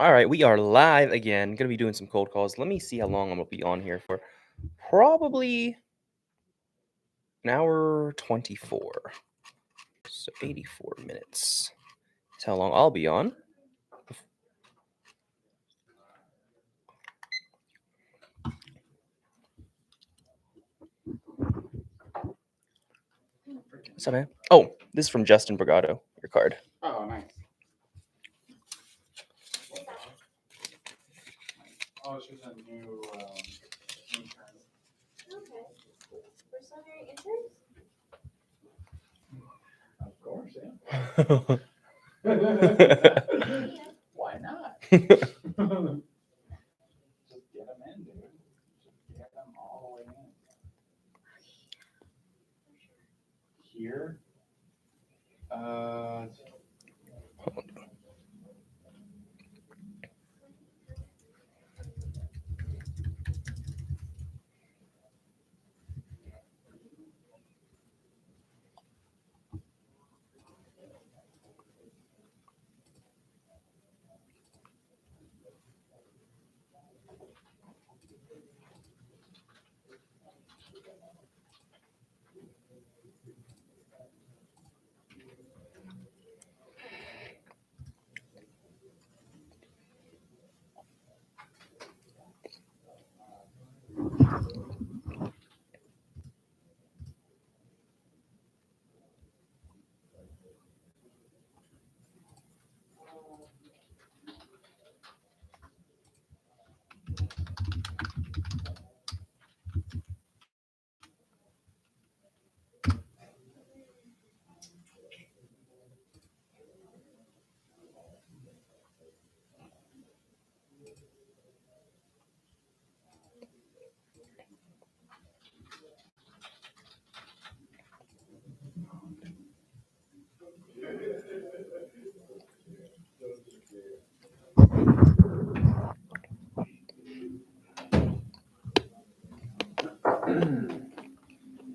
All right, we are live again. Gonna be doing some cold calls. Let me see how long I'm gonna be on here for. Probably an hour 24. So 84 minutes. That's how long I'll be on. What's up, man? Oh, this is from Justin Brigado. Your card. Oh, nice. Oh, she's a new intern. Okay. First time you're interns? Of course, yeah. Why not? Just get them in, dude. Just get them all the way in. Here.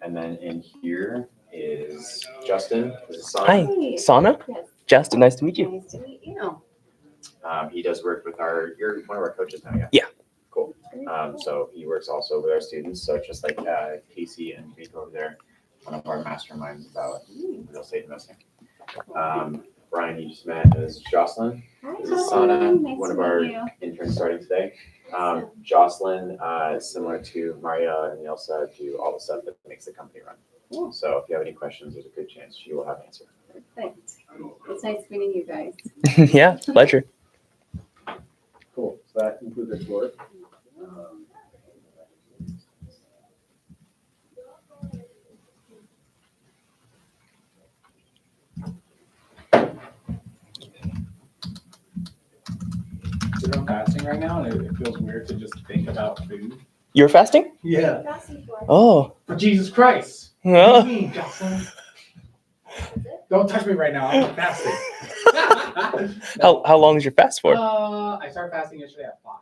And then in here is Justin. This is Sana. Hi, Sana. Yes. Justin, nice to meet you. Nice to meet you. He does work with you're one of our coaches now, yeah? Yeah. Cool. So he works also with our students. So it's just like Casey and Nico over there, one of our masterminds about real estate investing. Brian, you just met, is Jocelyn. Hi, This is Sana, nice one to of our meet you. interns starting today. Jocelyn, similar to Maria and Elsa, do all the stuff that makes the company run. Cool. So if you have any questions, there's a good chance she will have an answer. Perfect. It's nice meeting you guys. Yeah, pleasure. Cool. So that concludes our tour. I'm fasting right now, and it feels weird to just think about food. You're fasting? Yeah. Oh. For Jesus Christ. What Oh. do you mean, Jocelyn? Don't touch me right now. I'm fasting. How long is your fast for? I started fasting yesterday at 5.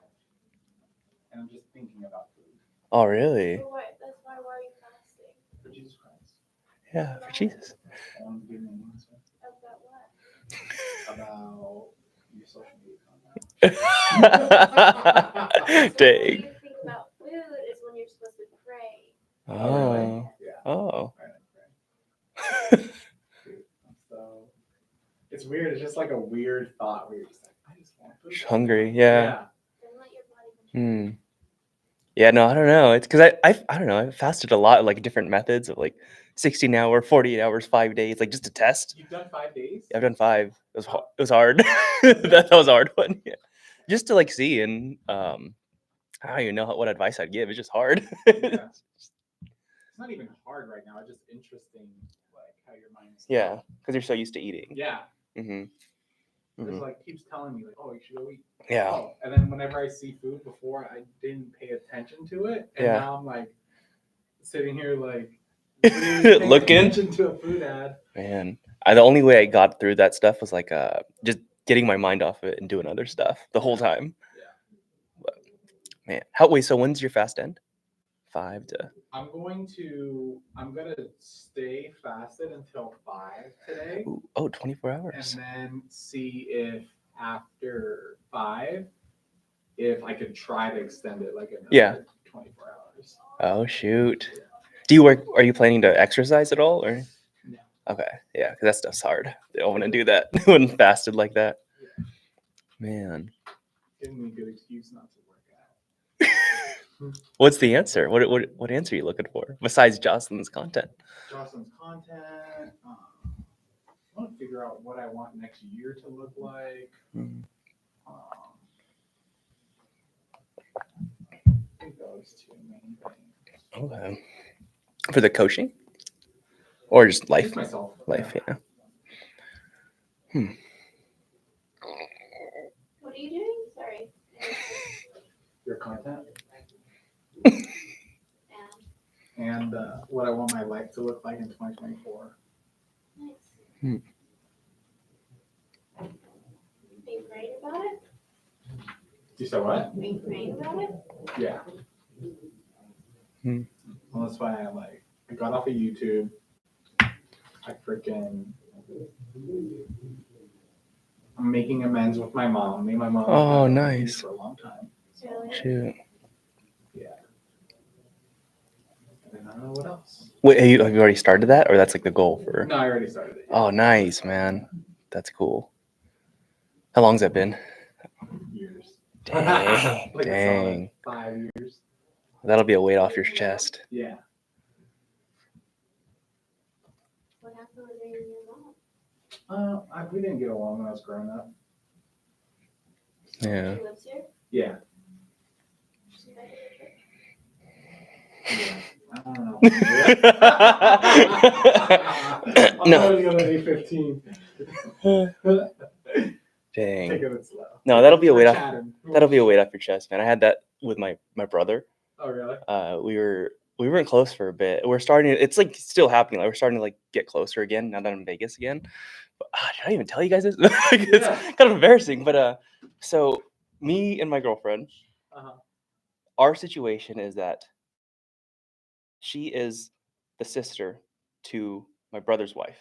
And I'm just thinking about food. Oh, really? So that's why are you fasting? For Jesus Christ. Yeah, for Jesus. I want to give you an answer. About what? About your social media content. Dang. When you think about food is when you're supposed to pray. Oh. Yeah. Oh. So it's weird. It's just like a weird thought where you're just like, I just want food. Just hungry, yeah. Then let your body control. Yeah, no, I don't know. It's because I don't know. I fasted a lot, like different methods of like 16 hour, 48 hours, 5 days, like just to test. You've done 5 days? Yeah, I've done 5. It was hard. that was a hard one. Yeah. Just to like see and I don't even know what advice I'd give. It's just hard. Yeah. It's not even hard right now. It's just interesting, like how your mind's. Yeah, because you're so used to eating. Yeah. Mm-hmm. It's like keeps telling me like, oh, you should go eat. Yeah. Oh, and then whenever I see food before, I didn't pay attention to it, and now I'm like sitting here like looking attention to a food ad. Man, the only way I got through that stuff was like just getting my mind off it and doing other stuff the whole time. Yeah. But, man, so when's your fast end? 5 to. I'm gonna stay fasted until 5 today. Ooh, 24 hours. And then see if after 5 if I could try to extend it like another Yeah. 24 hours. Oh shoot. Do you work? Are you planning to exercise at all, or? No. Okay, yeah, because that stuff's hard. They don't want to do that when fasted like that. Yeah. Man, Giving me a good excuse not to work out. what's the answer? What answer are you looking for besides Jocelyn's content? Jocelyn's content. I want to figure out what I want next year to look like. Mhm. I think those two main things. Okay. For the coaching, or just life? Just myself. Life, yeah. What are you doing? Sorry. Your content And and what I want my life to look like in 2024. nice. Hmm. Are you praying about it? You said what? Are you praying about it? Yeah. Hmm. Well, that's why I got off of YouTube. I'm making amends with my mom. Me and my mom. Oh, have been nice. For a long time. Really? Shoot. Yeah. And I don't know what else. Wait, have you already started that, or that's like the goal for? No, I already started it. Oh, nice, man. That's cool. How long's that been? Years. Dang, Like a dang. solid 5 years. That'll be a weight off your chest. Yeah. What happened with you and your mom? We didn't get along when I was growing up. Yeah. She lives here? Yeah. She's back in the church? Yeah. I don't know. I'm No. probably gonna be 15. Dang. Take it slow. No, that'll be a weight off. Chatting. That'll be a weight off your chest, man. I had that with my brother. Oh really? We weren't close for a bit. We're starting. It's like still happening. Like we're starting to like get closer again now that I'm in Vegas again. But did I even tell you guys this? It's Yeah. kind of embarrassing. But so me and my girlfriend, Uh-huh. our situation is that she is the sister to my brother's wife.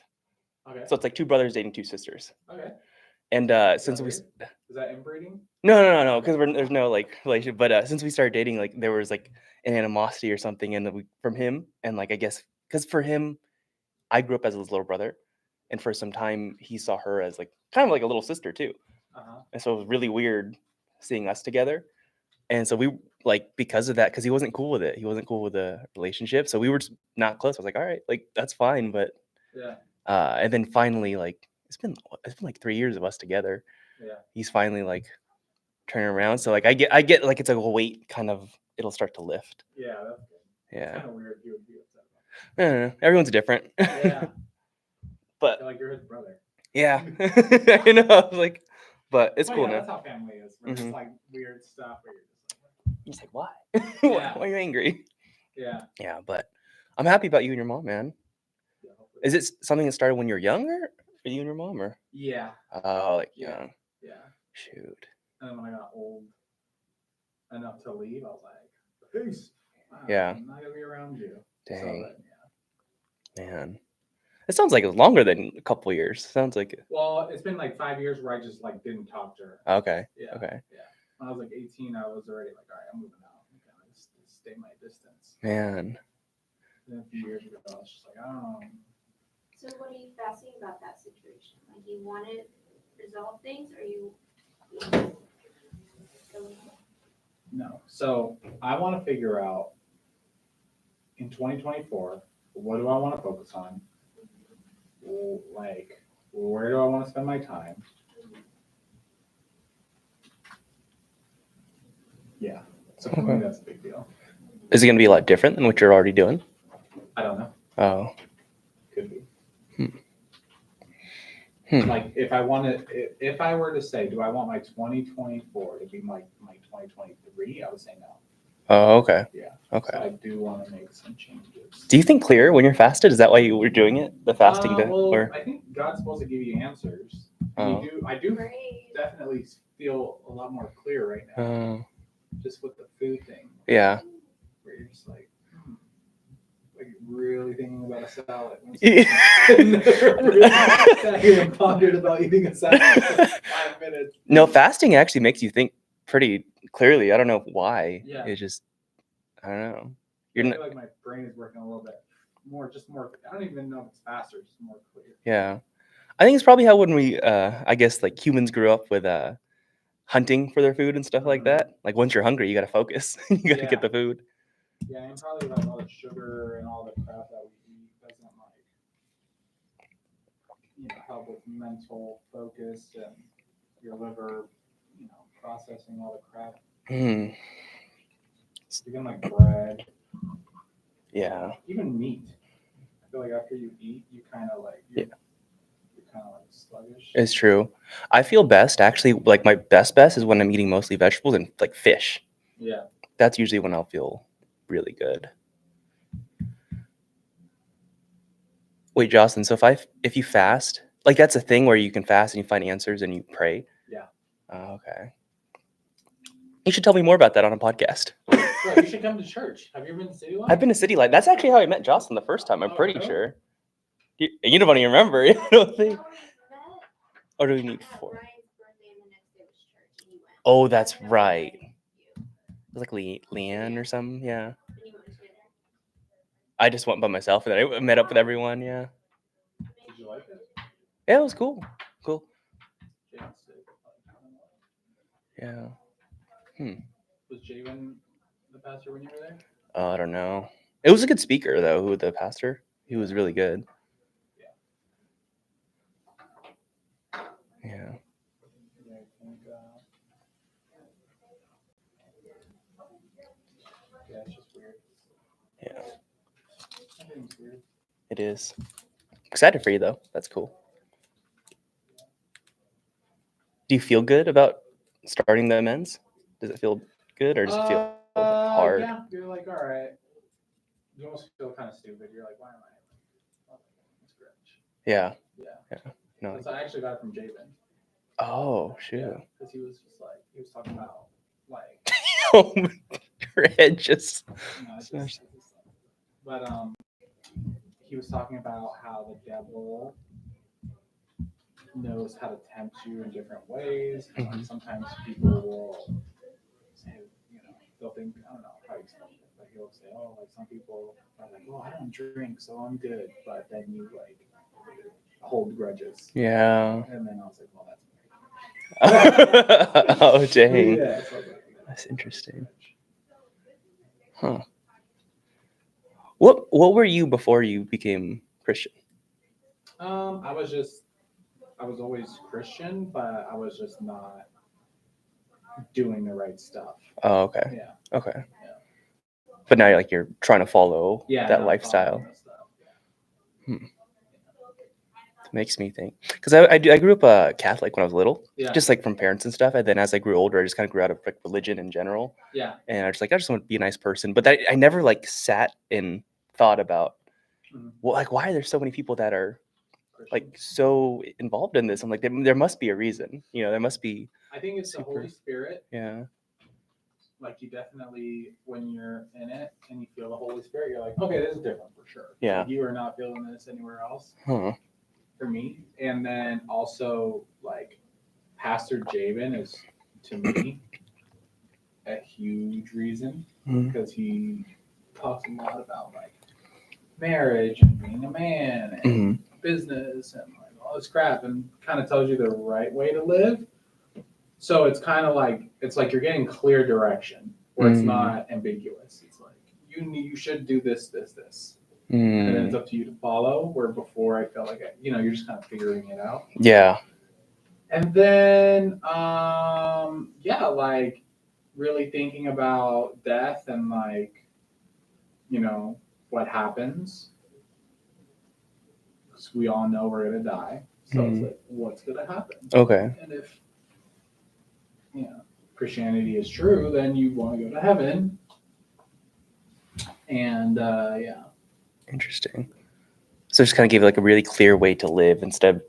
Okay. So it's like two brothers dating two sisters. Okay. And Is since that we weird? Is that inbreeding? no, because there's no like relation. But since we started dating, like there was like an animosity or something, and from him, and like I guess because for him, I grew up as his little brother, and for some time he saw her as like kind of like a little sister too, Uh-huh. and so it was really weird seeing us together. And so we like because of that, because he wasn't cool with it. He wasn't cool with the relationship, so we were just not close. I was like, all right, like that's fine, but Yeah. and then finally, like it's been like 3 years of us together. Yeah. He's finally like turning around. So like I get like it's like a weight kind of it'll start to lift. Yeah, that's good. It's Yeah. kind of weird if you would be upset about I don't know. Everyone's different. it. Yeah. But You're like you're his brother. yeah. I know. Like, but it's Well, cool yeah, now. that's how family is. Where Mhm. it's like weird stuff where you're just He's like, why? Yeah. Why are you angry? yeah. Yeah, but I'm happy about you and your mom, man. Yeah, hopefully. Is it something that started when you were younger? For you and your mom, or Yeah. oh, like Yeah. young? Yeah. Shoot. And then when I got old enough to leave, I was like, peace. Yeah. I'm not gonna be around you. Dang. So then, yeah. Man, it sounds like it's longer than a couple years. Sounds like it. Well, it's been like 5 years where I just like didn't talk to her. Okay. Yeah. Okay. Yeah. When I was like 18, I was already like, all right, I'm moving out. I'm gonna just stay my distance. Man. And a few years ago, I was just like, oh. So what are you fasting about that situation? Like you want to resolve things or you No. So I want to figure out in 2024, what do I want to focus on? Like, where do I want to spend my time? Yeah. So for me, Okay. that's a big deal. Is it going to be a lot different than what you're already doing? I don't know. Oh. Could be. Hmm. Like if I were to say, do I want my 2024 to be my 2023? I would say no. Oh, okay. Yeah. Okay. So I do want to make some changes. Do you think clear when you're fasted? Is that why you were doing it? The fasting Well, I think God's supposed to give you answers. And I do pray? definitely feel a lot more clear right now, Oh. just with the food thing. Yeah. Where you're just like, like really thinking about a salad. Yeah. Really sat here and pondered about eating a salad for like 5 minutes. No, fasting actually makes you think pretty clearly. I don't know why. Yeah. It just, I don't know. I You're feel not, like my brain is working a little bit more, I don't even know if it's faster, just more clear. yeah. I think it's probably how when we, I guess like humans grew up with hunting for their food and stuff like that. Like once you're hungry, you got to focus. You got to Yeah. get the food. Yeah, and probably like all the sugar and all the crap that we eat doesn't help with mental focus and your liver, processing all the crap. Mm, Even like bread, yeah. even meat. I feel like after you eat, you kind of like you're kind of like sluggish. It's true. I feel best actually. Like my best is when I'm eating mostly vegetables and like fish. Yeah. That's usually when I'll feel really good. Wait, Jocelyn. So if you fast, like that's a thing where you can fast and you find answers and you pray. Yeah. Oh, okay. You should tell me more about that on a podcast. Bro, you should come to church. Have you ever been to City Light? I've been to City Light. That's actually how I met Jocelyn the first time. I'm Oh, pretty really? sure. You don't even remember. You don't think? No, we met Or do we need at 4? Brian's birthday and the next day was church and you went. Oh, that's And I right. invited you. It was like Leanne or something. Yeah. And you went together. I just went by myself and then I met up with everyone. Yeah. Did you like it? Yeah, it was cool. Cool. Yeah, sick. I don't know. Yeah. Was Javen the pastor when you were there? I don't know. It was a good speaker though. Who the pastor? He was really good. Yeah. Yeah, I think. Yeah, it's just weird. Yeah. Everything's weird. It is. Excited for you though. That's cool. Do you feel good about starting the amends? Does it feel good or does it feel hard? Yeah, you're like, all right. You almost feel kind of stupid. You're like, why am I? It's grudge. Yeah. Yeah. No. Because I actually got it from Javen. Oh shoot. Because he was just like, he was talking about like. Oh, your head just. But he was talking about how the devil knows how to tempt you in different ways. And like, sometimes people will say, they'll think, I don't know how you explain it, but he'll say, oh, like some people are like, well, I don't drink, so I'm good. But then you like hold grudges. Yeah. And then I was like, well, that's Oh dang. yeah, so like, That's interesting. Huh. What were you before you became Christian? I was always Christian, but I was just not doing the right stuff. Oh, okay. Yeah. Okay. Yeah. But now you're trying to follow that not lifestyle. following the stuff, yeah. It makes me think because I grew up Catholic when I was little, Yeah. just like from parents and stuff. And then as I grew older, I just kind of grew out of like religion in general. Yeah. And I just want to be a nice person, but I never like sat and thought about well, like why are there so many people that are like so involved in this? I'm like there must be a reason. There must be. I think it's the Holy Spirit. Yeah. Like you definitely, when you're in it and you feel the Holy Spirit, you're like, okay, this is different for sure. Yeah. Like, you are not feeling this anywhere else. Huh. For me. And then also like Pastor Javen is to me a huge reason because he talks a lot about like marriage and being a man and business and like all this crap and kind of tells you the right way to live. So it's kind of like you're getting clear direction where it's not ambiguous. It's like you should do this. And then it's up to you to follow. Where before I felt like you're just kind of figuring it out. Yeah. And then like really thinking about death and like what happens. Because we all know we're gonna die. So it's like what's gonna happen? Okay. And if Christianity is true, then you want to go to heaven. And yeah. Interesting. So just kind of gave like a really clear way to live instead of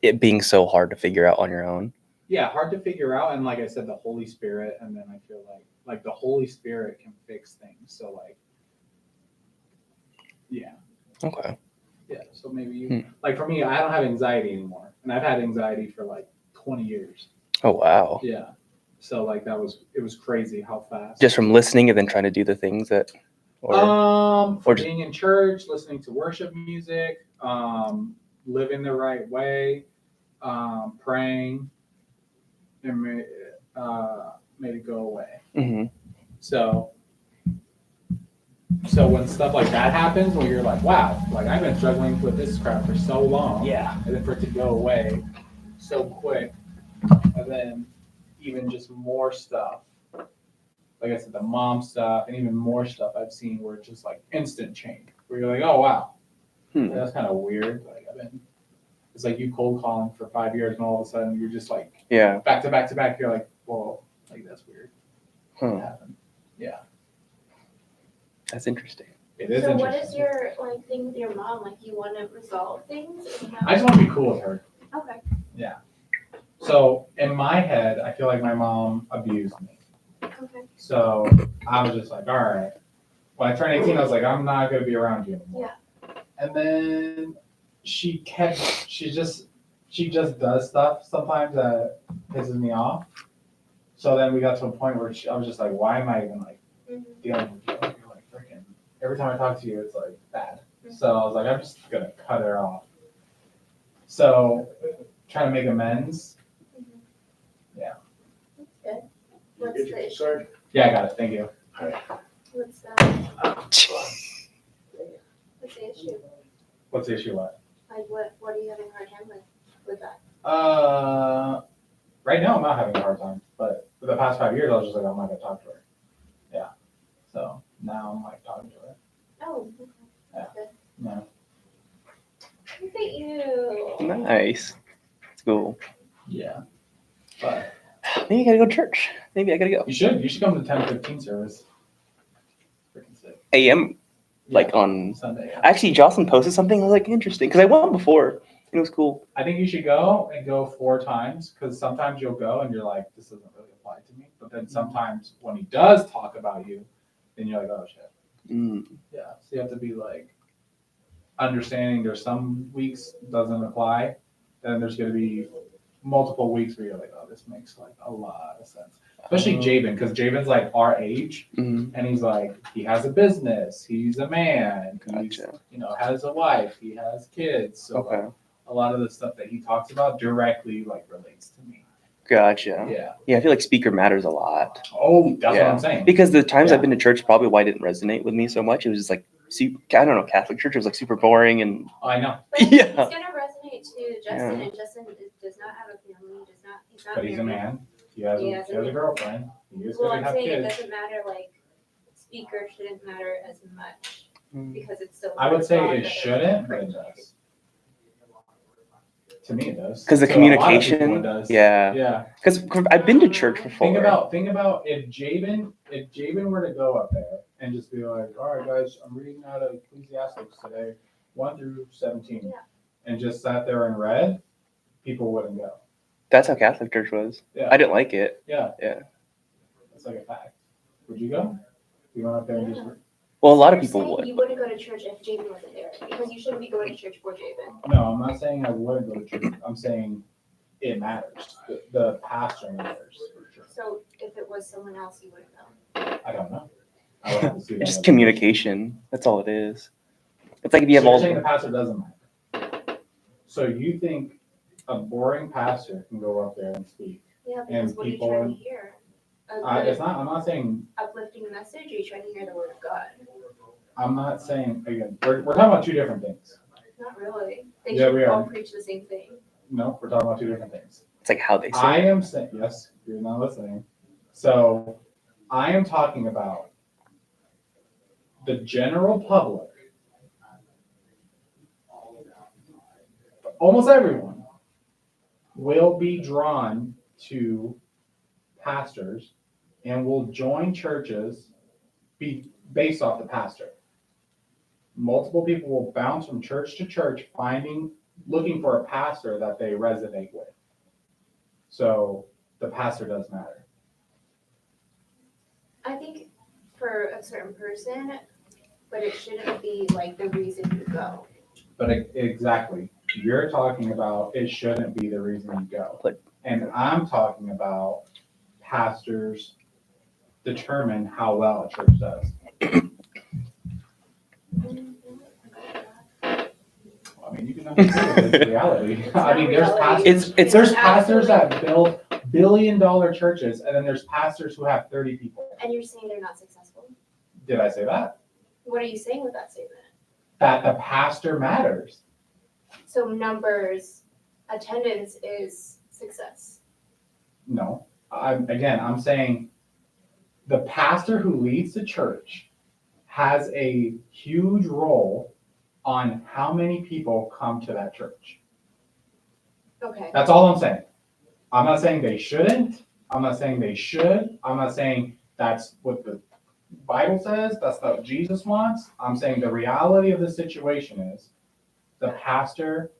it being so hard to figure out on your own. Yeah, hard to figure out. And like I said, the Holy Spirit, and then I feel like the Holy Spirit can fix things. So Yeah. Okay. Yeah. So maybe you, Hmm. like for me, I don't have anxiety anymore, and I've had anxiety for like 20 years. Oh wow. Yeah. So like it was crazy how fast. Just from listening and then trying to do the things that, or For or just- being in church, listening to worship music, living the right way, praying, and made it go away. Mhm. So when stuff like that happens, where you're like, wow, like I've been struggling with this crap for so long, Yeah. and then for it to go away so quick, and then even just more stuff. Like I said, the mom stuff, and even more stuff I've seen where it's just like instant change. Where you're like, oh wow, that's kind of weird. Like it's like you cold calling for 5 years, and all of a sudden you're just like Yeah. back to back to back. You're like, well, like that's weird. What Huh. happened? Yeah, That's interesting. it is So interesting. what is your like thing with your mom? Like you want to resolve things? I just want to be cool with her. Okay. Yeah. So in my head, I feel like my mom abused me. Okay. So I was just like, all right. When I turned 18, I was like, I'm not gonna be around you anymore. Yeah. And then she just does stuff sometimes that pisses me off. So then we got to a point where I was just like, why am I even like dealing with you? Like, you're like freaking. Every time I talk to you, it's like bad. So I was like, I'm just gonna cut her off. So trying to make amends. Yeah. That's good. What's the issue? Yeah, I got it. Thank you. What's What's the issue? What's the issue? What? Like what are you having a hard time with that? Right now I'm not having a hard time, but for the past 5 years I was just like, I'm not gonna talk to her. Yeah. So now I'm like talking to her. Oh, okay. Yeah. Good. No. Look at you. Nice. It's cool. Yeah. But Maybe I gotta go to church. Maybe I gotta go. you should come to the 10:15 service. Freaking sick. AM, like on. Sunday. Yeah. Actually, Jocelyn posted something. I was like, interesting, because I went before and it was cool. I think you should go and go 4 times because sometimes you'll go and you're like, this doesn't really apply to me. But then sometimes when he does talk about you, then you're like, oh shit. Mm. Yeah. So you have to be like understanding there's some weeks doesn't apply. Then there's going to be multiple weeks where you're like, oh, this makes like a lot of sense. Especially Jabin, because Jabin's like our age, Mhm. and he's like, he has a business, he's a man, he's, Gotcha. has a wife, he has kids. So Okay. like, a lot of the stuff that he talks about directly like relates to me. Gotcha. Yeah. Yeah, I feel like speaker matters a lot. Oh, that's what Yeah. I'm saying. Because the times Yeah. I've been to church, probably why it didn't resonate with me so much. It was just like super. I don't know. Catholic church was like super boring and. I know, But Yeah. it's gonna resonate to Justin, Yeah. and Justin does not have a family. He's not but he's a married. man. He has, He he has has a- a girlfriend. He is Well, going I'm to have saying it kids. doesn't matter. Like speaker shouldn't matter as much because it's still. I would say God it that shouldn't, but it does. To me, it does. 'Cause the To a lot of communication, people, it does. yeah. Yeah. Because I've been to church before. Think about if Jabin were to go up there and just be like, all right, guys, I'm reading out of Ecclesiastes today, 1 through 17, Yeah. and just sat there and read, people wouldn't go. That's how Catholic church was. Yeah. I didn't like it. Yeah. Yeah. It's like a fact. Would you go? You went up there and just. Well, a lot of You're people saying would. You wouldn't go to church if Jabin wasn't there because you shouldn't be going to church for Jabin. No, I'm not saying I wouldn't go to church. I'm saying it matters. The pastor matters for sure. So if it was someone else, you wouldn't know. I don't know. I would have to see that. Just communication. That's all it is. It's like if you have So you're all. saying the pastor doesn't matter. So you think a boring pastor can go up there and speak? Yeah, And because what are you people trying are- to hear? It's not. I'm not saying. Uplifting message, or are you trying to hear the word of God? I'm not saying. Again, we're talking about 2 different things. Not really. They Yeah, should we all are. preach the same thing. No, we're talking about 2 different things. It's like how they say. I am saying yes. You're not listening. So I am talking about the general public. Almost everyone will be drawn to pastors and will join churches based off the pastor. Multiple people will bounce from church to church looking for a pastor that they resonate with. So the pastor does matter. I think for a certain person, But it shouldn't be like the reason you go. But exactly, you're talking about it shouldn't be the reason you go. And I'm talking about pastors determine how well a church does. I mean, you can understand it's reality. I mean, there's pastors. There's pastors that build billion-dollar churches, and then there's pastors who have 30 people. And you're saying they're not successful? Did I say that? What are you saying with that statement? That the pastor matters. So numbers, attendance is success. No, I'm saying the pastor who leads the church has a huge role on how many people come to that church. Okay. That's all I'm saying. I'm not saying they shouldn't. I'm not saying they should. I'm not saying that's what the Bible says. That's what Jesus wants. I'm saying the reality of the situation is the pastor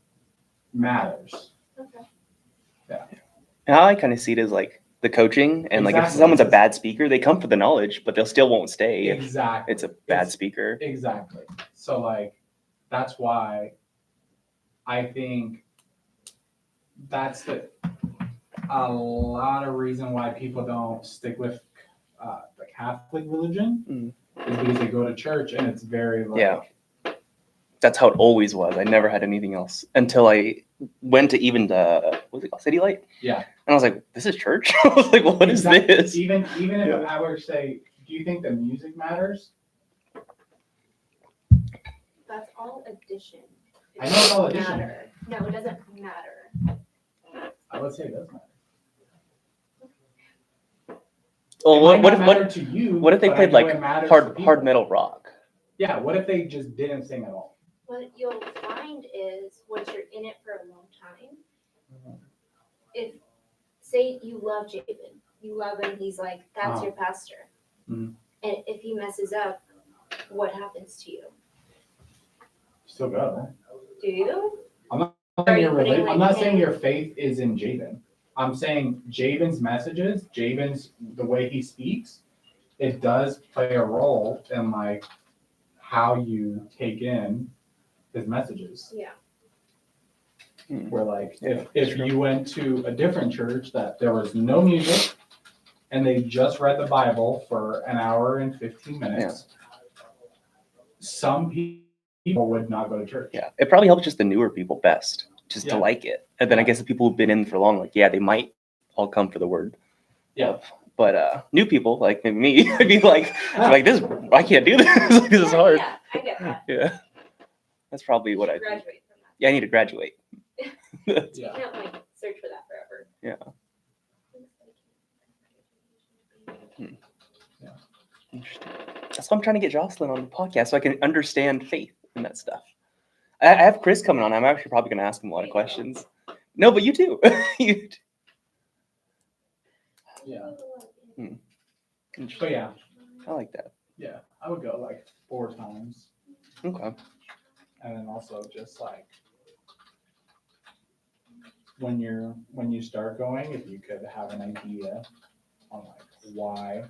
matters. Okay. And I kind of see it as like the coaching, and like if Exactly. someone's a bad speaker, they come for the knowledge, but they'll still won't stay if Exactly. it's a bad speaker. Exactly. So like, that's why I think that's a lot of reason why people don't stick with the Catholic religion is because they go to church and it's very like. Yeah. That's how it always was. I never had anything else until I went to even the, what was it called, City Light? Yeah. And I was like, this is church? I was like, what is this? Even if I were to say, do you think the music matters? That's all addition. I know it's all addition. Matter. No, it doesn't matter. I would say it does matter. Well, It might what not if matter to you, what if they but I played know like it matters to people. hard metal rock? Yeah, what if they just didn't sing at all? What you'll find is once you're in it for a long time, if say you love Jabin, you love him, he's like, that's your pastor. Mhm. And if he messes up, what happens to you? Still go. Do you? I'm not Are you putting, I'm like, not saying him- your faith is in Jabin. I'm saying Jabin's messages, the way he speaks, it does play a role in like how you take in his messages. Yeah. Where like if you went to a different church that there was no music and they just read the Bible for an hour and 15 minutes, some people would not go to church. Yeah, it probably helps just the newer people best, just to Yeah. like it. And then I guess the people who've been in for long, like, yeah, they might all come for the word. Yeah. But new people, like maybe me, I'd be like, this, I can't do this. Like, this is hard. Yeah, I get that. Yeah. That's probably what I think. Graduate from that. Yeah, I need to graduate. You can't like search for that forever. Yeah. Interesting. That's why I'm trying to get Jocelyn on the podcast so I can understand faith and that stuff. I have Chris coming on. I'm actually probably going to ask him a lot of questions. No, but you too. You too. Yeah. Interesting. But yeah, I like that. yeah, I would go like 4 times. Okay. And then also just like when you start going, if you could have an idea on like why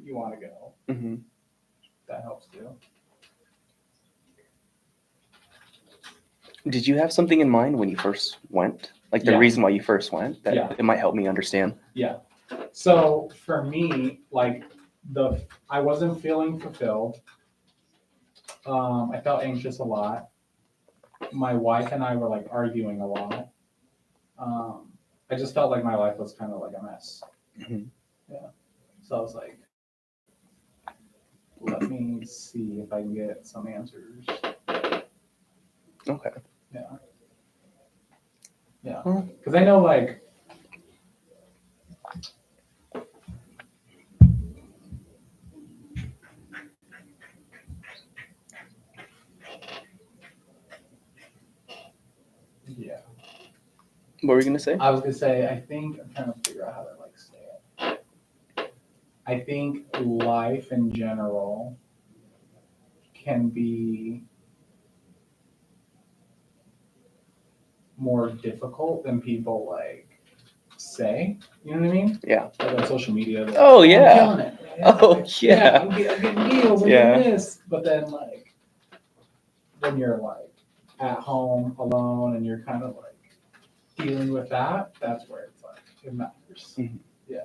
you want to go, Mm-hmm. that helps too. Did you have something in mind when you first went? Like the Yeah. reason why you first went? That Yeah. it might help me understand. Yeah. So for me, like I wasn't feeling fulfilled. I felt anxious a lot. My wife and I were like arguing a lot. I just felt like my life was kind of like a mess. Mhm. Yeah. So I was like, let me see if I can get some answers. Okay. Yeah. Yeah. Well- Because I know like yeah. What were you going to say? I was gonna say, I think I'm trying to figure out how to like say it. I think life in general can be more difficult than people like say. You know what I mean? Yeah. Like on social media. they're Oh, like, yeah. I'm killing it. Oh, like, yeah. I'm getting deals, I'm Yeah. getting this. But then like when you're like at home alone and you're kind of like dealing with that, that's where it's like it matters. Mhm. Yeah.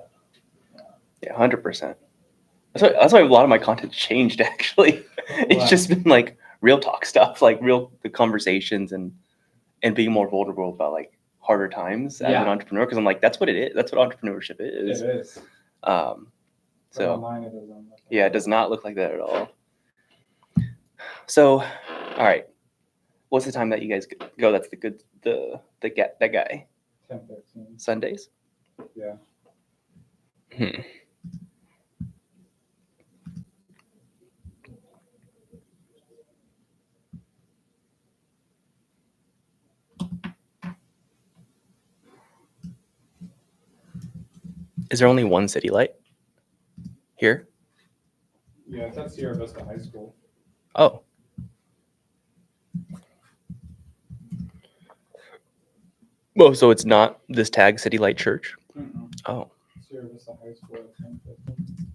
Yeah, 100%. That's why a lot of my content changed. Actually, it's Wow. just been like real talk stuff, like the conversations and being more vulnerable about like harder times as Yeah. an entrepreneur. Because I'm like, that's what it is. That's what entrepreneurship is. It is. Um, But so online it doesn't look like yeah, it does not look like that at all. So, all right, what's the time that you guys go? That's the good that guy 10-13. Sundays. Yeah. Hmm. Is there only one city light here? Yeah, it's at Sierra Vista High School. Oh. Well, so it's not this tag City Light Church? Mm-mm. Oh. Sierra Vista High School at 10-15.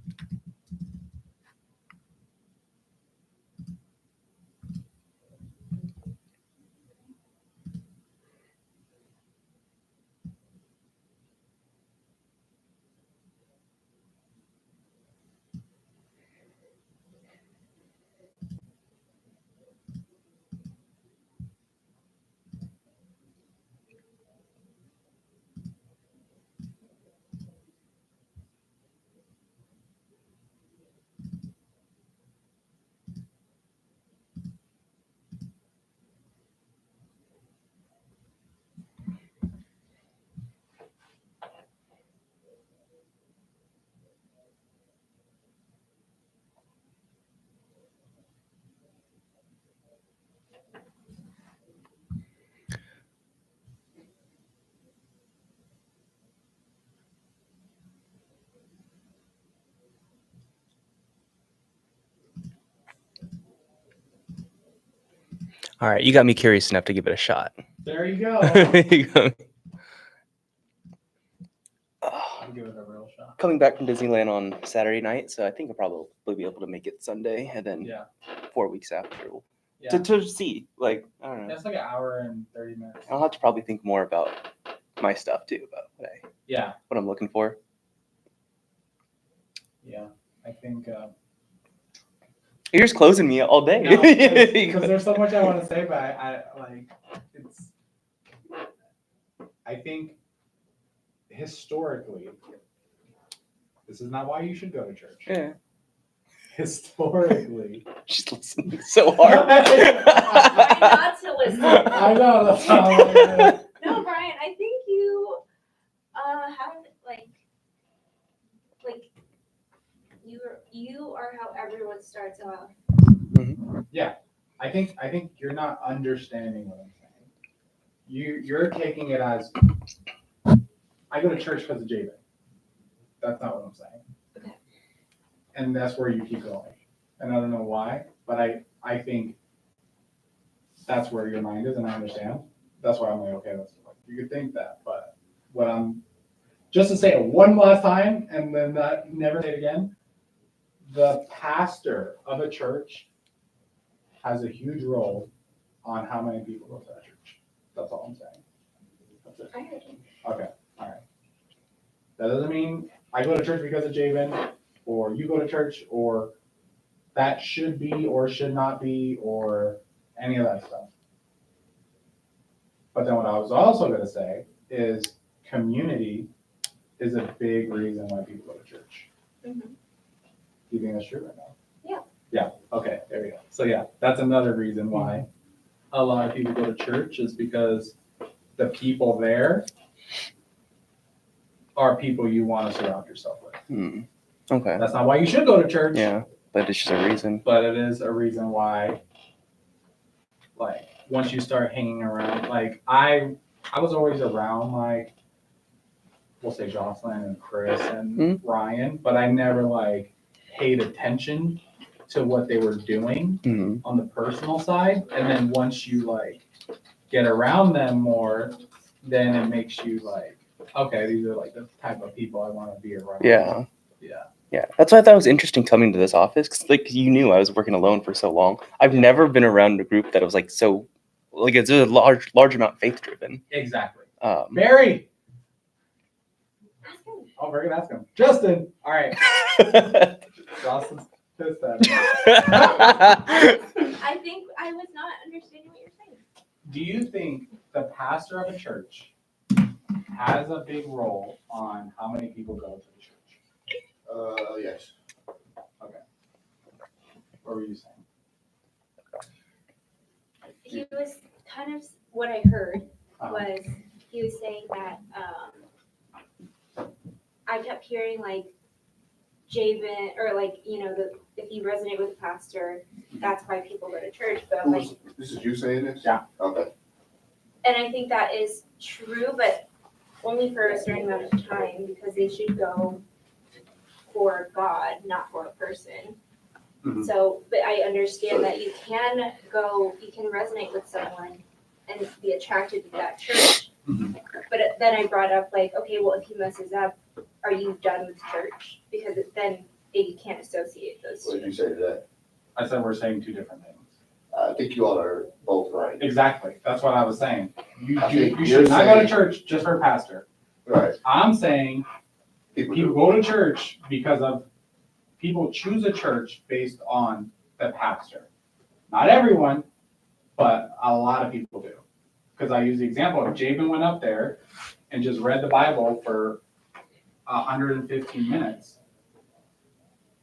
All right, you got me curious enough to give it a shot. There you go. You got me. I'll give it a real shot. Coming back from Disneyland on Saturday night, so I think I'll probably be able to make it Sunday, and then Yeah. 4 weeks after Yeah. to see. Like, I don't know. That's like an hour and 30 minutes. I'll have to probably think more about my stuff too, about Yeah. what I'm looking for. Yeah. I think You're just closing me all day. because there's so much I want to say, but I like it's. I think historically, this is not why you should go to church. Yeah. Historically, She's listening so hard. Try not to listen. I know that's how I'm like, No, Brian, I think you have like you are how everyone starts off. I think you're not understanding what I'm saying. You're taking it as I go to church because of Jabin. That's not what I'm saying. Okay. And that's where you keep going. And I don't know why, but I think that's where your mind is, and I understand. That's why I'm like, okay, that's you could think that, but what I'm just to say it one last time and then never say it again. The pastor of a church has a huge role on how many people go to that church. That's all I'm saying. That's it. I heard you. Okay, all right. That doesn't mean I go to church because of Jabin, or you go to church, or that should be or should not be, or any of that stuff. But then what I was also going to say is community is a big reason why people go to church. Mm-hmm. Do you think that's true right now? Yeah. Yeah, okay, there we go. So yeah, that's another reason why a lot of people go to church is because the people there are people you want to surround yourself with. Okay. That's not why you should go to church. Yeah, but it's just a reason. But it is a reason why, like, once you start hanging around, like, I was always around, like, we'll say Jocelyn and Chris and Ryan, but I never, like, paid attention to what they were doing on the personal side. And then once you, like, get around them more, then it makes you, like, okay, these are, like, the type of people I want to be around. Yeah. Yeah. Yeah, that's why I thought it was interesting coming to this office because, like, you knew I was working alone for so long. I've never been around a group that was like so, like, it's a large amount faith driven. Exactly. Barry. Oh, we're gonna ask him. Justin. All right. Justin's pissed at me. I think I was not understanding what you're saying. Do you think the pastor of a church has a big role on how many people go to the church? Yes. Okay. What were you saying? He was kind of, what I heard was, he was saying that, I kept hearing like Jabin, or like, if you resonate with the pastor, that's why people go to church, but I'm like, This is you saying this? Yeah. Okay. and I think that is true, but only for a certain amount of time, because they should go for God, not for a person. Mhm. So, but I understand that you can resonate with someone and be attracted to that church. Mhm. But then I brought up like, okay, well, if he messes up, are you done with church? Because then you can't associate those What two. did you say to that? I said we're saying two different things. I think you all are both right. Exactly. That's what I was saying. You you're should not go to saying- church just for a pastor. Right. I'm saying People people do. go to church because of people choose a church based on the pastor. Not everyone, but a lot of people do. Because I use the example if Jabin went up there and just read the Bible for 115 minutes,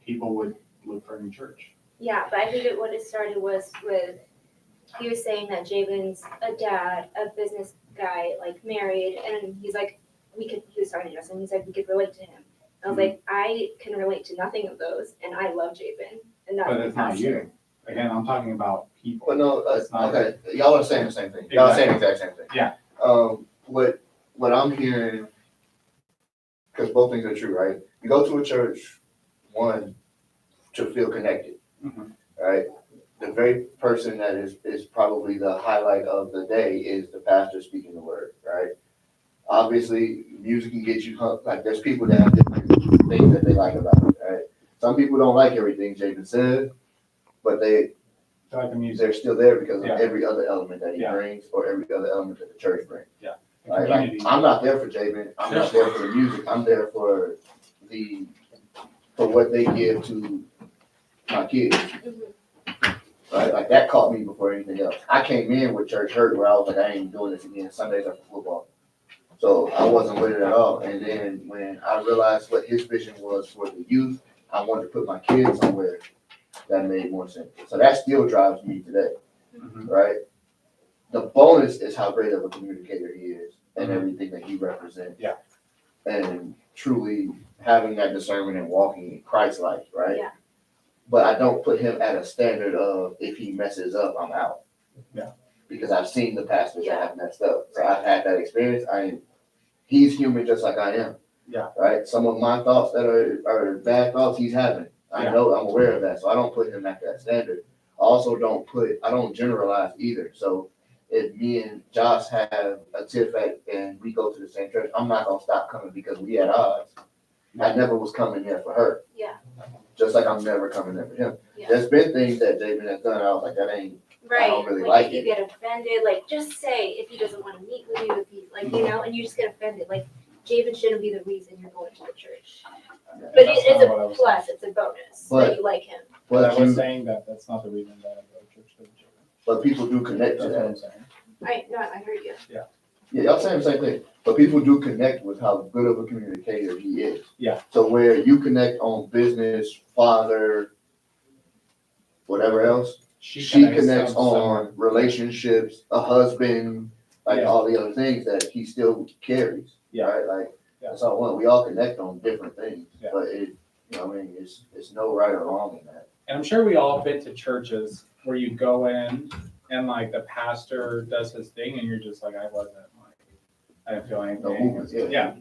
people would look for a new church. Yeah, but I think what it started was with, he was saying that Jabin's a dad, a business guy, like married, and he's like, he was talking to Justin, he's like, we could relate to him. I was like, I can relate to nothing of those, and I love Jabin, and that's But my it's not pastor. you. Again, I'm talking about people. But no, It's not okay, y'all are saying the same thing. Y'all are saying the exact same thing. Yeah. What I'm hearing, because both things are true, right? You go to a church, one, to feel connected, Mhm. right? The very person that is probably the highlight of the day is the pastor speaking the word, right? Obviously, music can get you hooked. Like, there's people that have different things that they like about it, right? Some people don't like everything Jabin said, but I like the music. they're still there because of Yeah. every other element that he Yeah. brings or every other element that the church brings. The Right? community. Like, I'm not there for Jabin. I'm not there for the music. I'm there for what they give to my kids. Mhm. Right? Like, that caught me before anything else. I came in with church hurt where I was like, I ain't doing this again. Sundays are for football. So I wasn't with it at all. And then when I realized what his vision was for the youth, I wanted to put my kids somewhere that made more sense. So that still drives me today, Mhm. right? The bonus is how great of a communicator he is and Mhm. everything that he represents. Yeah. And truly having that discernment and walking in Christ-like, right? Yeah. But I don't put him at a standard of if he messes up, I'm out. Yeah. Because I've seen the pastors Yeah. that have messed up. So I've had that experience. He's human just like I am. Yeah. Right? Some of my thoughts that are bad thoughts he's having. I Yeah. know, I'm aware of that. So I don't put him at that standard. I also I don't generalize either. So if me and Josh have a tiff and we go to the same church, I'm not gonna stop coming because we had odds. I never was coming there for her. Yeah. Just like I'm never coming there for him. Yeah. There's been things that Jabin has done. I was like, that ain't. Right, don't really like like if you it. get offended, like just say if he doesn't want to meet with you, if he and you just get offended, like Jabin shouldn't be the reason you're going to the church. But That's it is not what I was a plus, it's a bonus But- that you like him. But I But was you, saying that's not the reason that I go to church. but people do connect to That's what that. I'm saying. I heard you. Yeah, y'all saying the same thing, but people do connect with how good of a communicator he is. Yeah. So where you connect on business, father, whatever else, she connects on relationships, a husband, like Yeah. all the other things that he still carries. Yeah. Right, like, Yeah. that's all I want. We all connect on different things, Yeah. but it's no right or wrong in that. And I'm sure we all been to churches where you go in and like the pastor does his thing and you're just like, I didn't feel anything. No movement, yeah.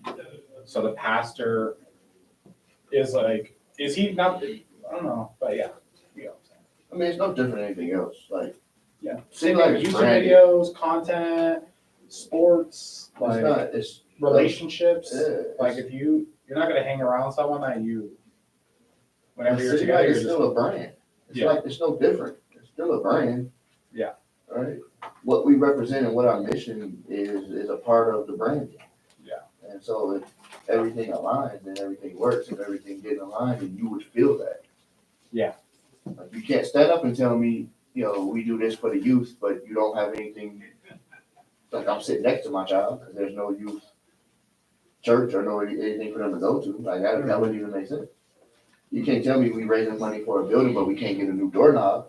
So the pastor is like, is he not, I don't know, but yeah. You know what I'm saying. I mean, it's no different than anything else, like. Yeah. Seems like it's YouTube branded. videos, content, sports, It's like not, it's, relationships. yeah, Like if you're not gonna hang around someone that you whenever you're City together, Light you're is just, still a brand. It's Yeah. like, it's no different. It's still a brand. Yeah. Right? What we represent and what our mission is a part of the brand. Yeah. And so if everything aligns and everything works and everything gets aligned, and you would feel that. Yeah. Like, you can't stand up and tell me, we do this for the youth, but you don't have anything. Like, I'm sitting next to my child because there's no youth church or no anything for them to go to. Like, that wouldn't even make sense. You can't tell me we raising money for a building, but we can't get a new doorknob.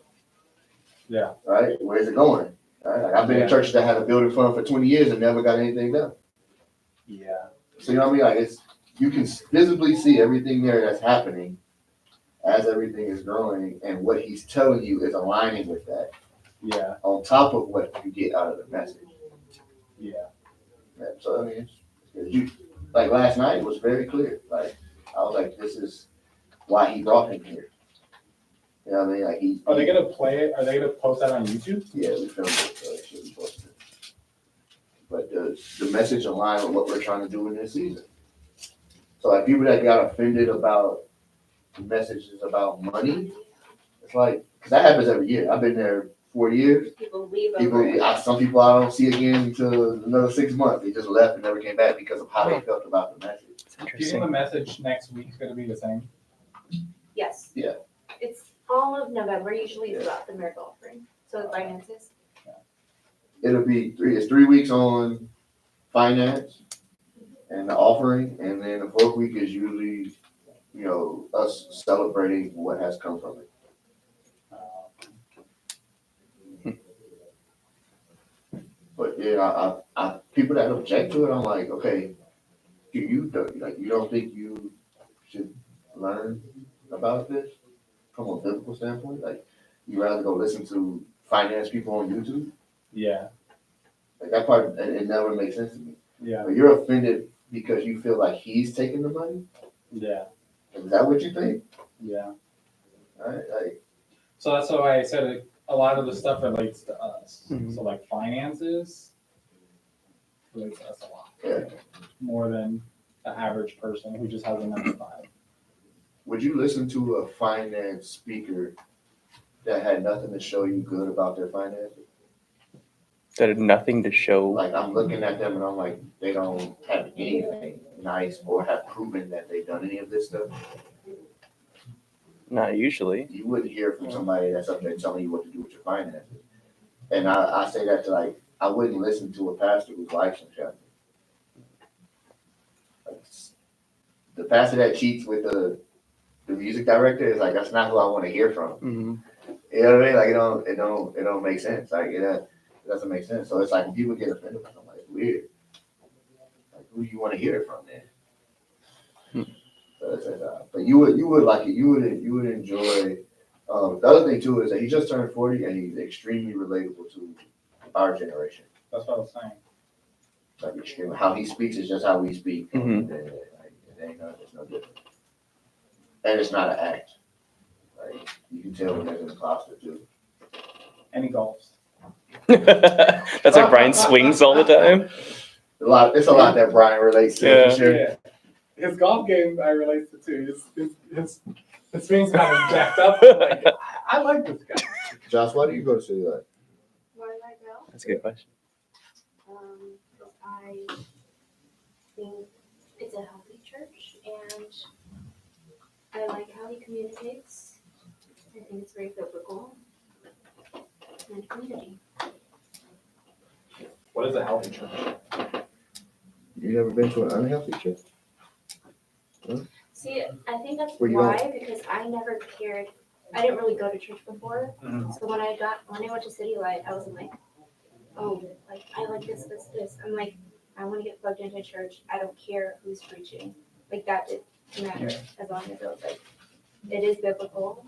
Yeah. Right? Where's it going? Right? Like, I've been in churches that had a building fund for 20 years and never got anything done. Yeah. So, you know what I mean? Like, you can visibly see everything there that's happening as everything is growing, and what he's telling you is aligning with that. Yeah. On top of what you get out of the message. Yeah. Yeah, so I mean, like last night was very clear. Like, I was like, this is why he brought him here. You know what I mean? Like, Are they gonna play it? Are they gonna post that on YouTube? Yeah, we filmed it, so it should be posted. But the message aligned with what we're trying to do in this season. So like people that got offended about messages about money, it's like, because that happens every year. I've been there 4 years. People leave over it. Some people I don't see again until another 6 months. They just left and never came back because of how they felt about the message. It's Do you think the interesting. message next week is gonna be the same? Yes. Yeah. It's all of November, usually it's about the miracle offering, so the finances. It'll be 3 weeks on finance and the offering, and then the 4th week is usually, us celebrating what has come from it. But yeah, I people that object to it, I'm like, okay, you don't think you should learn about this from a biblical standpoint? Like, you rather go listen to finance people on YouTube? Yeah. Like, that part, it never makes sense to me. Yeah. But you're offended because you feel like he's taking the money? Yeah. Is that what you think? Yeah. Right? Like, So that's why I said it, a lot of the stuff relates to us. Mhm. So like finances relates to us a lot. yeah. More than the average person who just has a 9 to 5. Would you listen to a finance speaker that had nothing to show you good about their finances? That had nothing to show. Like, I'm looking at them and I'm like, they don't have anything nice or have proven that they've done any of this stuff. Not usually. You wouldn't hear from somebody that's up there telling you what to do with your finances. And I say that to, like, I wouldn't listen to a pastor whose life's in jeopardy. Like, the pastor that cheats with the music director is like, that's not who I want to hear from. Mm-hmm. You know what I mean? Like, it don't make sense. Like, it doesn't make sense. So it's like when people get offended, I'm like, it's weird. Like, who do you want to hear it from then? So it's like, but you would like it. You would enjoy. The other thing too is that he just turned 40 and he's extremely relatable to our generation. That's what I was saying. Like, extremely, how he speaks is just how we speak. Mhm. Like, it's no different. And it's not an act. Like, you can tell when there's an imposter too. Any golfs. That's why Brian swings all the time. It's a lot that Brian relates to, Yeah. for sure. Yeah. His golf game I relate to too. His swing's kind of jacked up. Like, I like this guy. Josh, why do you go to City Light? Where did I go? That's a good question. I think it's a healthy church, and I like how he communicates. I think it's very biblical and community. What is a healthy church? You never been to an unhealthy church? See, I think that's Where you why, because I never cared. I didn't really go to church before, Mhm. so when I went to City Light, I was like, oh, like I like this. I'm like, I want to get plugged into church. I don't care who's preaching. Like, that didn't matter as long as it was like, it is biblical.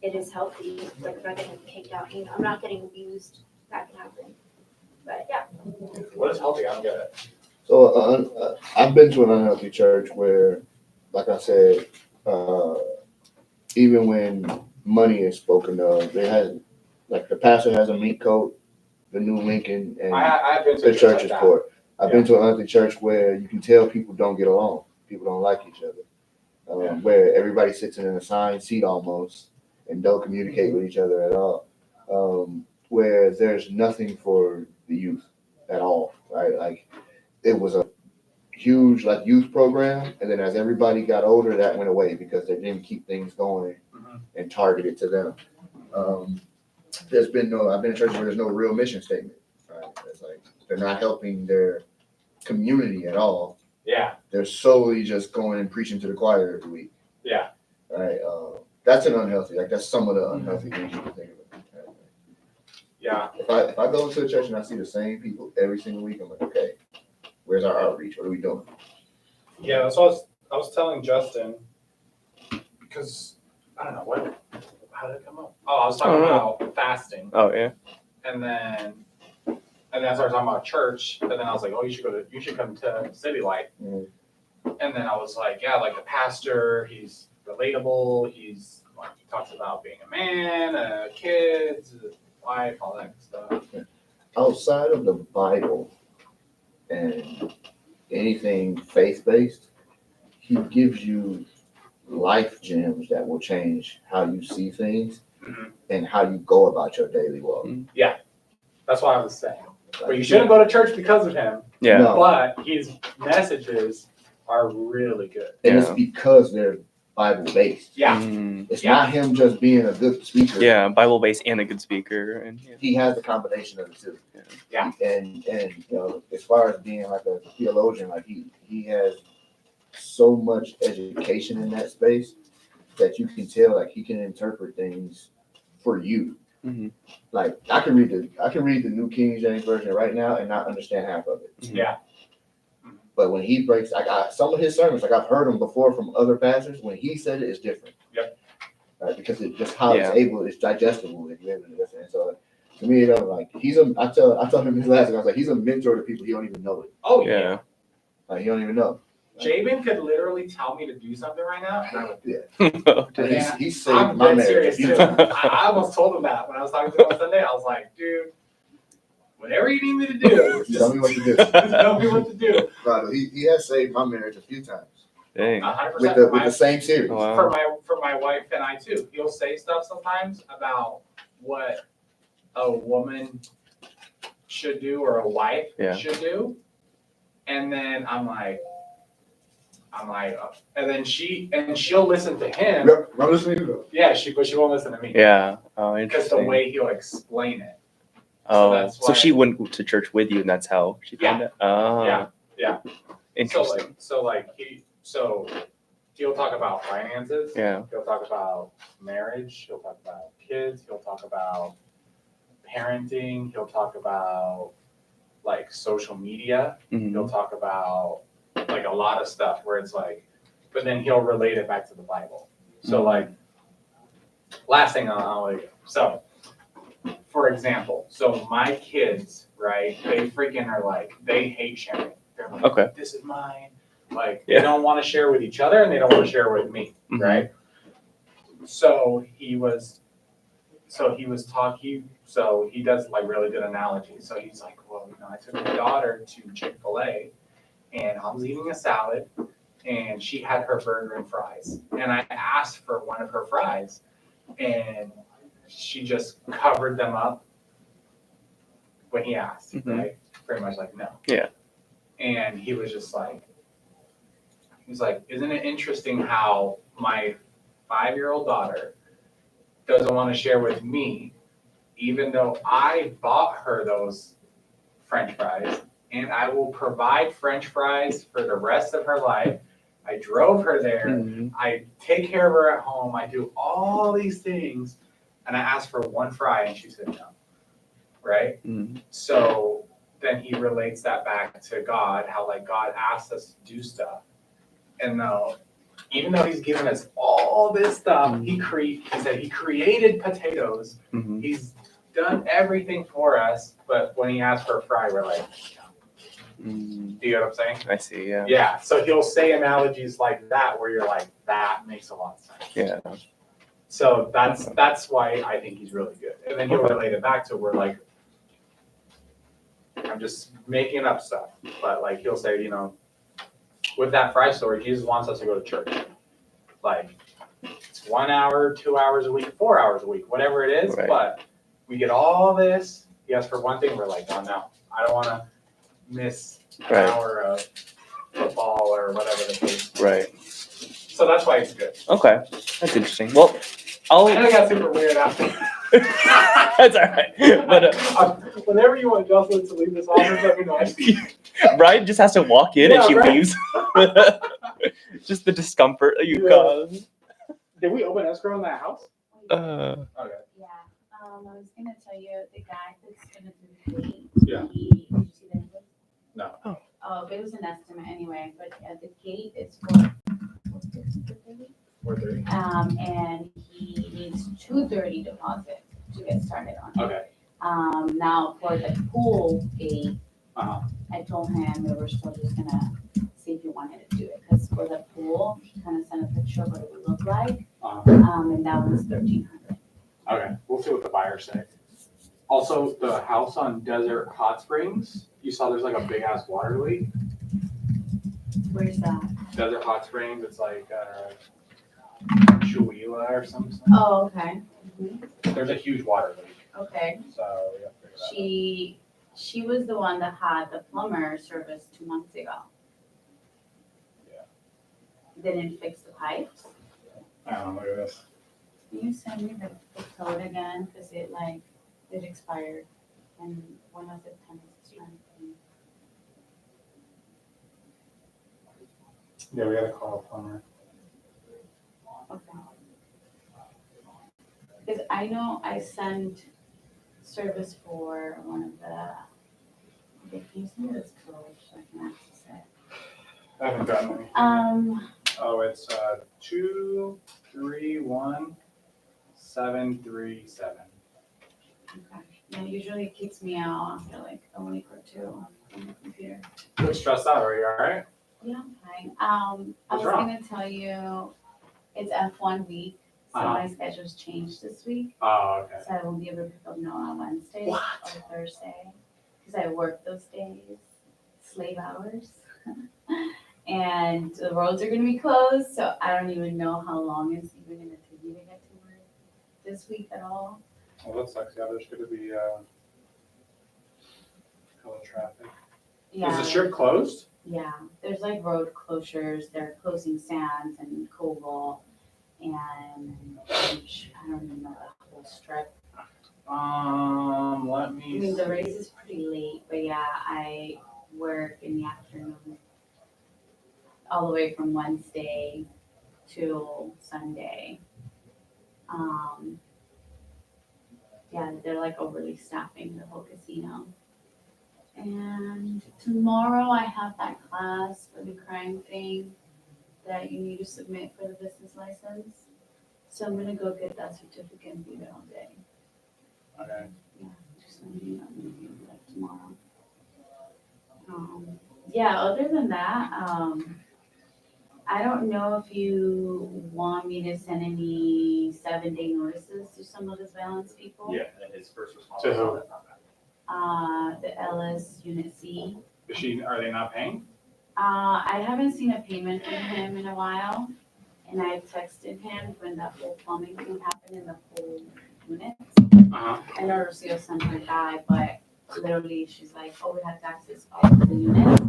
It is healthy. Like, I'm not getting kicked out. I'm not getting abused. That can happen. But yeah. What is healthy? I don't get it. So I've been to an unhealthy church where, like I said, even when money is spoken of, they had, like, the pastor has a mink coat, the new Lincoln, and I've been to the church like is that. poor. I've been to an unhealthy church where you can tell people don't get along. People don't like each other. where everybody sits in an assigned seat almost and don't communicate with each other at all. Where there's nothing for the youth at all, right? Like it was a huge like youth program, and then as everybody got older, that went away because they didn't keep things going and targeted to them. I've been in churches where there's no real mission statement, right? It's like they're not helping their community at all. Yeah. They're solely just going and preaching to the choir every week. Yeah. Right. That's an unhealthy. Like that's some of the unhealthy things you can think of. Yeah. If I go to a church and I see the same people every single week, I'm like, okay, where's our outreach? What are we doing? Yeah, that's what I was telling Justin, because I don't know how did it come up? Oh, I was talking about fasting, Oh yeah. and then I started talking about church, and then I was like, oh, you should come to City Light, Mhm. and then I was like, yeah, like the pastor, he's relatable, he's like he talks about being a man, kids, wife, all that stuff. Outside of the Bible and anything faith-based, he gives you life gems that will change how you see things Mhm. and how you go about your daily walk. That's what I was saying. But you shouldn't go to church because of him. Yeah. No. But his messages are really good. And it's Yeah. because they're Bible-based. Yeah. It's not him just being a good speaker. Yeah, Bible based and a good speaker, and yeah. He has the combination of the two. Yeah. And you know, as far as being like a theologian, like he has so much education in that space that you can tell like he can interpret things for you. Mhm. Like I can read the New King James Version right now and not understand half of it. Yeah. But when he breaks, I got some of his sermons, like I've heard them before from other pastors. When he said it, it's different. Yep. Because it just how Yeah. it's digestible if you're able to listen. And so to me, it was like I told him his last thing, I was like, he's a mentor to people he don't even know it. Oh Yeah. yeah. Like he don't even know. Jabin could literally tell me to do something right now, and I would do it. Dude, Yeah. he saved I'm my dead marriage. serious too. I almost told him that when I was talking to him on Sunday. I was like, dude, whatever you need me to do, just Tell me what to do. tell me what to do. No, he has saved my marriage a few times Dang. 100%. with the same series. Oh, wow. For my wife and I too. He'll say stuff sometimes about what a woman should do or a wife Yeah. should do, and then I'm like, and then she'll listen to him. Yep, I'm listening to you. Yeah, but she won't listen to me. Yeah. Oh, Because the interesting. way he'll explain it. Oh, that's so why- she went to church with you, and that's how she found it. Oh. Yeah. Interesting. So he'll talk about finances. Yeah. He'll talk about marriage. He'll talk about kids. He'll talk about parenting. He'll talk about like social media. Mhm. He'll talk about like a lot of stuff where it's like, but then he'll relate it back to the Bible. So like, last thing I'll like, so for example, so my kids, right? They freaking are like, they hate sharing. They're like, Okay. this is mine. Like Yeah. they don't want to share with each other and they don't want to share with me, Mhm. right? So he does like really good analogies. So he's like, well, I took my daughter to Chick-fil-A and I was eating a salad and she had her burger and fries. And I asked for one of her fries and she just covered them up when he asked, Mhm. right? Pretty much like, no. Yeah. And he was just like, isn't it interesting how my 5-year-old daughter doesn't want to share with me, even though I bought her those French fries and I will provide French fries for the rest of her life. I drove her there. Mhm. I take care of her at home. I do all these things. And I asked for one fry and she said no. Right? Mhm. So then he relates that back to God, how like God asks us to do stuff. And even though he's given us all this stuff, he said he created potatoes. Mhm. He's done everything for us. But when he asked for a fry, we're like, Mhm. do you know what I'm saying? I see. Yeah. Yeah. So he'll say analogies like that where you're like, that makes a lot of sense. Yeah. So that's why I think he's really good. And then he'll relate it back to where like, I'm just making up stuff, but like he'll say, with that fry story, Jesus wants us to go to church. like it's 1 hour, 2 hours a week, 4 hours a week, whatever it is. Right. But we get all this. He asked for one thing. We're like, oh no, I don't want to miss an Right. hour of football or whatever the case. Right. So that's why it's good. Okay. That's interesting. Well, I'll. I know it got super weird after. That's all right. But Whenever you want Jocelyn to leave this office, let me know. Ryan just has to walk in and Yeah, she right. leaves. Just the discomfort that you Yeah. cause. Did we open escrow in that house? Uh, Okay. Yeah, I was gonna tell you, the guy that's gonna do the gate. Yeah. Did you see the invoice? No. Oh, but it was an estimate anyway, but yeah, the gate is for 4:30. and he needs 230 deposit to get started on it. Okay. Now for the pool gate, Uh-huh. I told him we were still just gonna see if he wanted to do it, because for the pool, he kind of sent a picture of what it would look like, and that was 1,300. Okay. We'll see what the buyers say. Also, the house on Desert Hot Springs, you saw there's like a big ass water leak. Where's that? Desert Hot Springs, it's like Chuila or something. Oh, okay. There's a huge water leak, Okay. so we have to figure that out. She was the one that had the plumber service 2 months ago. Yeah. Didn't fix the pipes. I don't know, look at this. Can you send me the code again? Cause it expired and one of the tenants is trying to. Yeah, we gotta call a plumber. Okay. Cause I know I sent service for one of the, can you send me this code so I can access it? I haven't gotten any. 231737. Okay. Yeah, usually it kicks me out after like a week or two on the computer. You look stressed out, are you alright? Yeah, I'm fine. I What's was wrong? gonna tell you, it's F1 week, so Uh-huh. my schedule's changed this week. Oh, okay. So I won't be able to pick up Noah on Wednesday What? or Thursday, because I work those days, slave hours. And the roads are gonna be closed, so I don't even know how long it's even gonna take me to get to work this week at all. Well, that sucks. Yeah, there's gonna be hella traffic. Yeah. Is the strip closed? Yeah, there's like road closures, they're closing Sands and Koval and I don't even know the whole strip. Let I me mean, the see. race is pretty late, but yeah, I work in the afternoon all the way from Wednesday till Sunday. Yeah, they're like overly staffing the whole casino. And tomorrow I have that class for the crime thing that you need to submit for the business license. So I'm gonna go get that certificate and be there all day. Okay. Yeah, just so you know, I'm gonna be like tomorrow. Yeah, other than that, I don't know if you want me to send any 7-day notices to some of the balance people. Yeah, and his first response. To who? The Ellis Unit C. Are they not paying? I haven't seen a payment from him in a while, and I texted him when that whole plumbing thing happened in the whole unit. Uh-huh. I know Rocio sent her a guy, but literally she's like, oh, we have to access all of the units.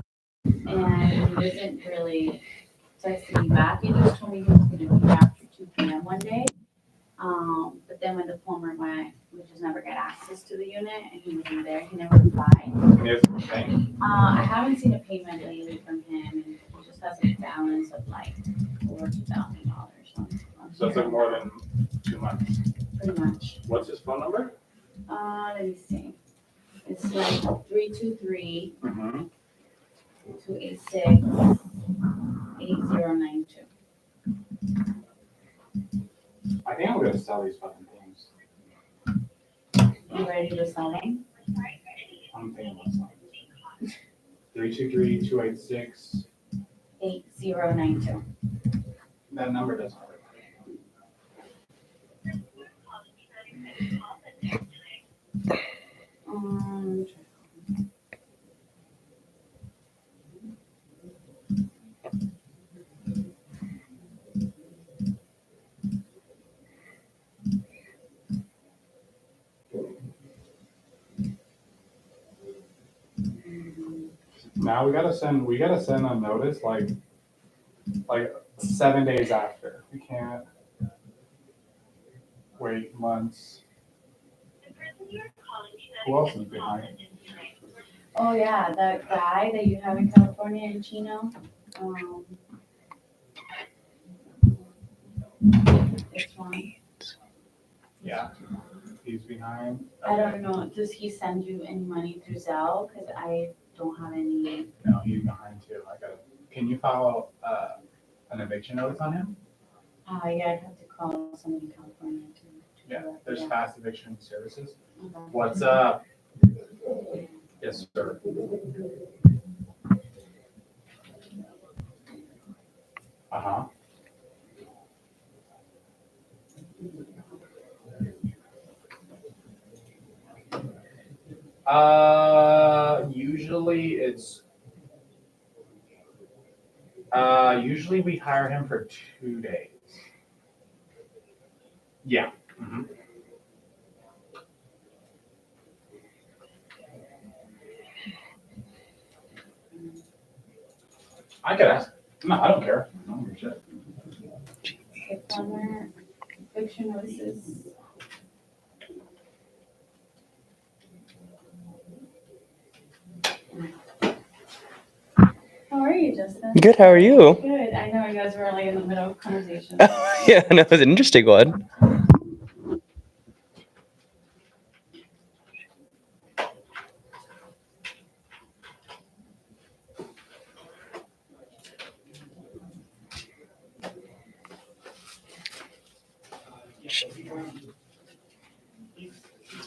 And he doesn't really text me back. He just told me he was gonna be there after 2 p.m. one day. But then when the plumber went, we just never got access to the unit and he wasn't there. He never replied. And they're paying? I haven't seen a payment lately from him, and he just has a balance of like over $2,000. So it's like more than 2 months. Pretty much. What's his phone number? Let me see. It's like 323 Mm-hmm. 286 8092. I think I'm gonna sell these fucking things. You ready to sell them? I'm thinking about selling this. 323-286. 8092. That number doesn't work. Um, Now we gotta send a notice like 7 days after. We can't wait months. Who else is behind? Oh, yeah, the guy that you have in California in Chino. This one. Yeah, he's behind. I don't know, does he send you any money through Zelle? Cause I don't have any. No, he's behind too. Can you file an eviction notice on him? Yeah, I'd have to call somebody in California to. Yeah, do that, there's yeah. fast eviction services. Okay. What's up? Yes, sir. Uh-huh. Usually we hire him for 2 days. Yeah. Mhm. I could ask. No, I don't care. I don't give a shit. Okay, plumber, eviction notices. How are you, Justin? Good, how are you? Good, I know you guys were like in the middle of conversation. Yeah, no, it was an interesting one.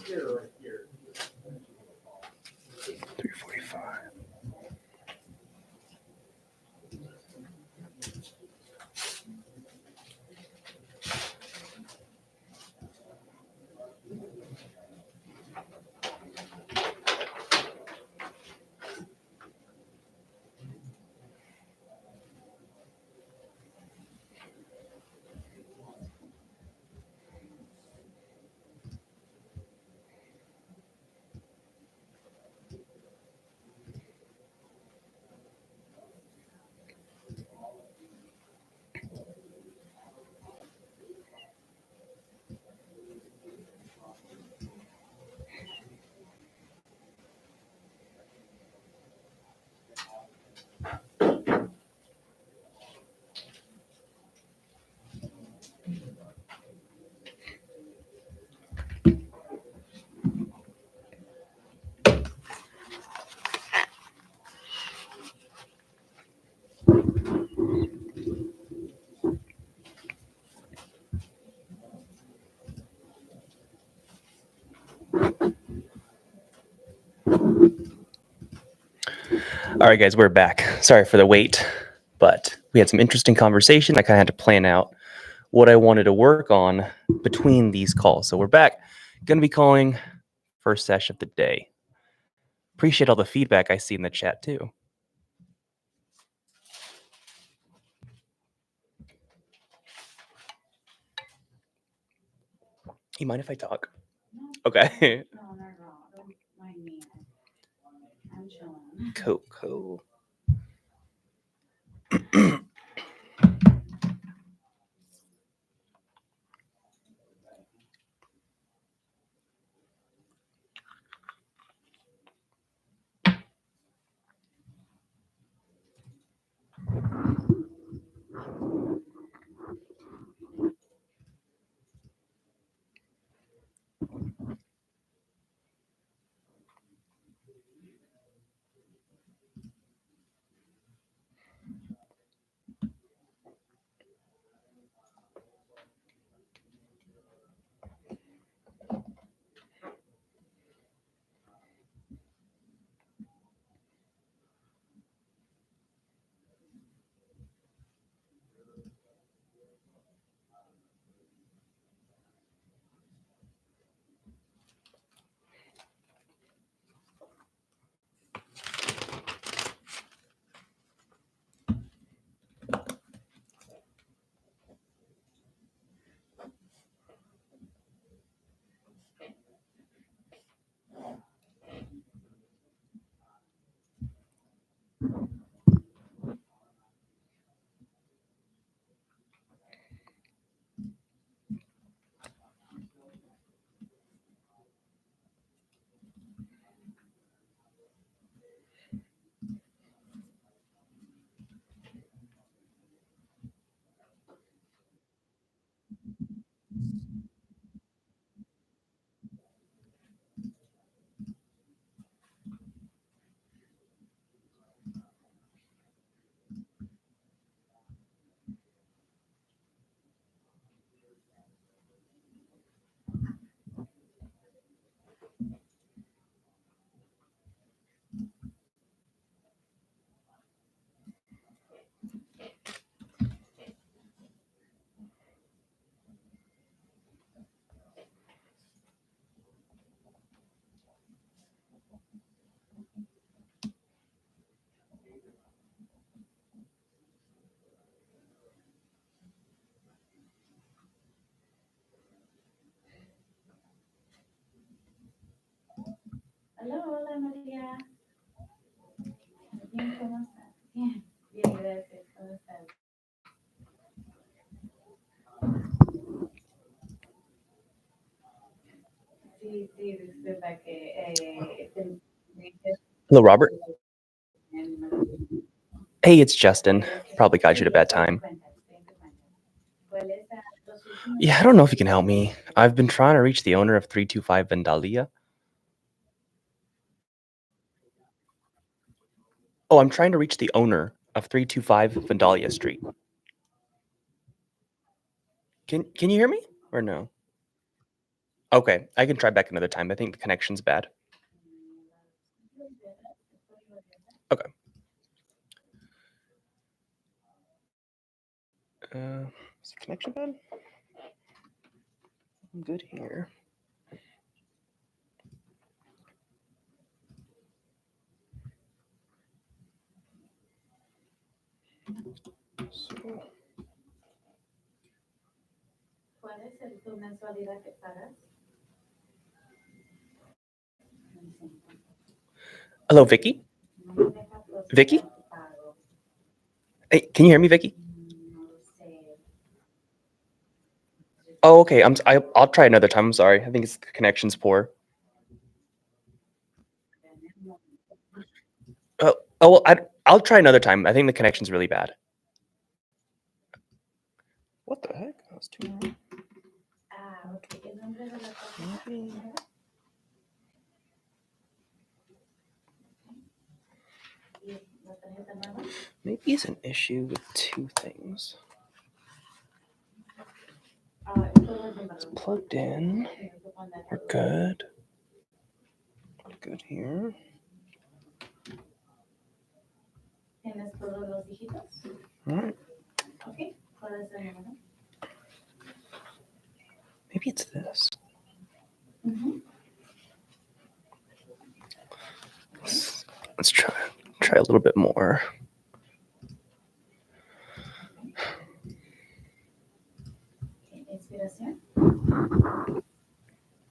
Here. 3:45. All right, guys, we're back. Sorry for the wait, but we had some interesting conversation. I kind of had to plan out what I wanted to work on between these calls. So we're back. Going to be calling first sesh of the day. Appreciate all the feedback I see in the chat too. You mind if I talk? No. Okay. No, not at all, don't mind me. I'm chilling. Cool. Hola, hola María. Bien, ¿cómo estás? Bien, bien, gracias. ¿Cómo estás? Sí, sí, disculpa que Hello, Robert. Hey, it's Justin. Probably got you at a bad time. Yeah, I don't know if you can help me. I've been trying to reach the owner of 325 Vandalia. Oh, I'm trying to reach the owner of 325 Vandalia Street. Can you hear me or no? Okay, I can try back another time. I think the connection's bad. Okay. Is the connection bad? I'm good here. So, ¿Cuál es tu mensualidad que pagas? hello, Vicky. Vicky? Hey, can you hear me, Vicky? Oh, okay. I'll try another time. I'm sorry. I think the connection's poor. Oh well, I'll try another time. I think the connection's really bad. What the heck? That was too long. Ah, ok. ¿El nombre de la tarjeta? ¿Y la tarjeta nueva? Maybe it's an issue with two things. It's plugged in. We're good. We're good here. ¿Tienes todos los dígitos? All right. Ok. ¿Cuál es el número? Maybe it's this. Let's try a little bit more. Inspiración.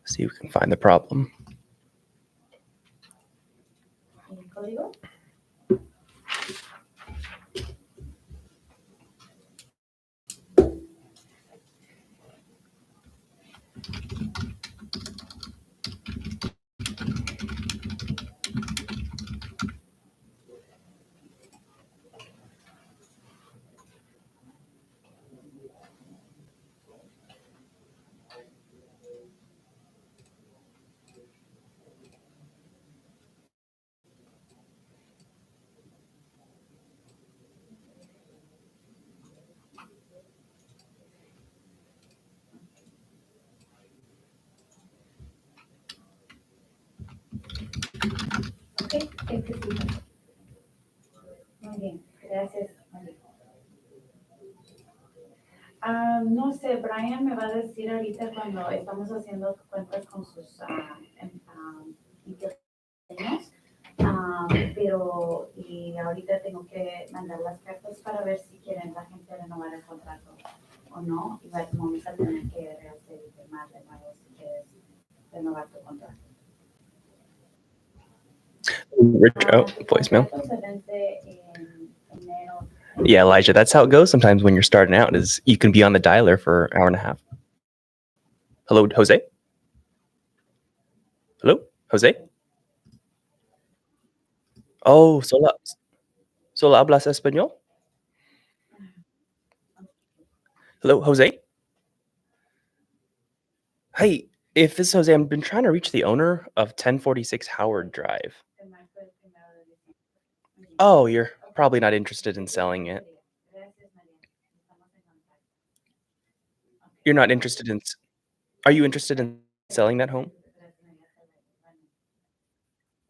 See if we can find the problem. ¿Y el código? Ok, excelente. Muy bien, gracias. No sé, Brian me va a decir ahorita cuando estamos haciendo cuentas con sus inquilinos, pero y ahorita tengo que mandar las cartas para ver si quieren la gente renovar el contrato o no, y vamos a tener que rehacer y firmar de nuevo si quieres renovar tu contrato. Voicemail. Tu contrato se vence en enero. Yeah, Elijah, that's how it goes sometimes when you're starting out, is you can be on the dialer for an hour and a half. Hello, Jose? Hello, Jose? Oh, ¿Sola hablas español? Hello, Jose? Hey, if this is Jose, I've been trying to reach the owner of 1046 Howard Drive. Oh, you're probably not interested in selling it. You're not interested in... Are you interested in selling that home?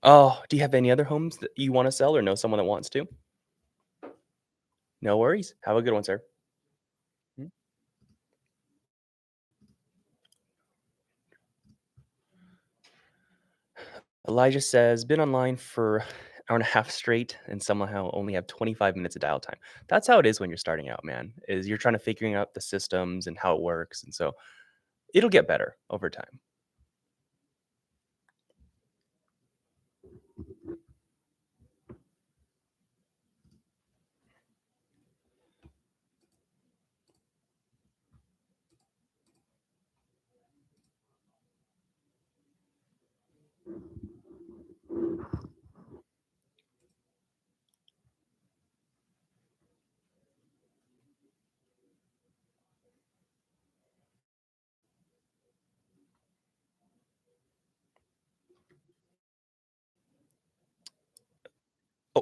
Oh, do you have any other homes that you want to sell or know someone that wants to? No worries. Have a good one, sir. Elijah says, been online for an hour and a half straight and somehow only have 25 minutes of dial time. That's how it is when you're starting out, man, is you're trying to figuring out the systems and how it works. And so it'll get better over time.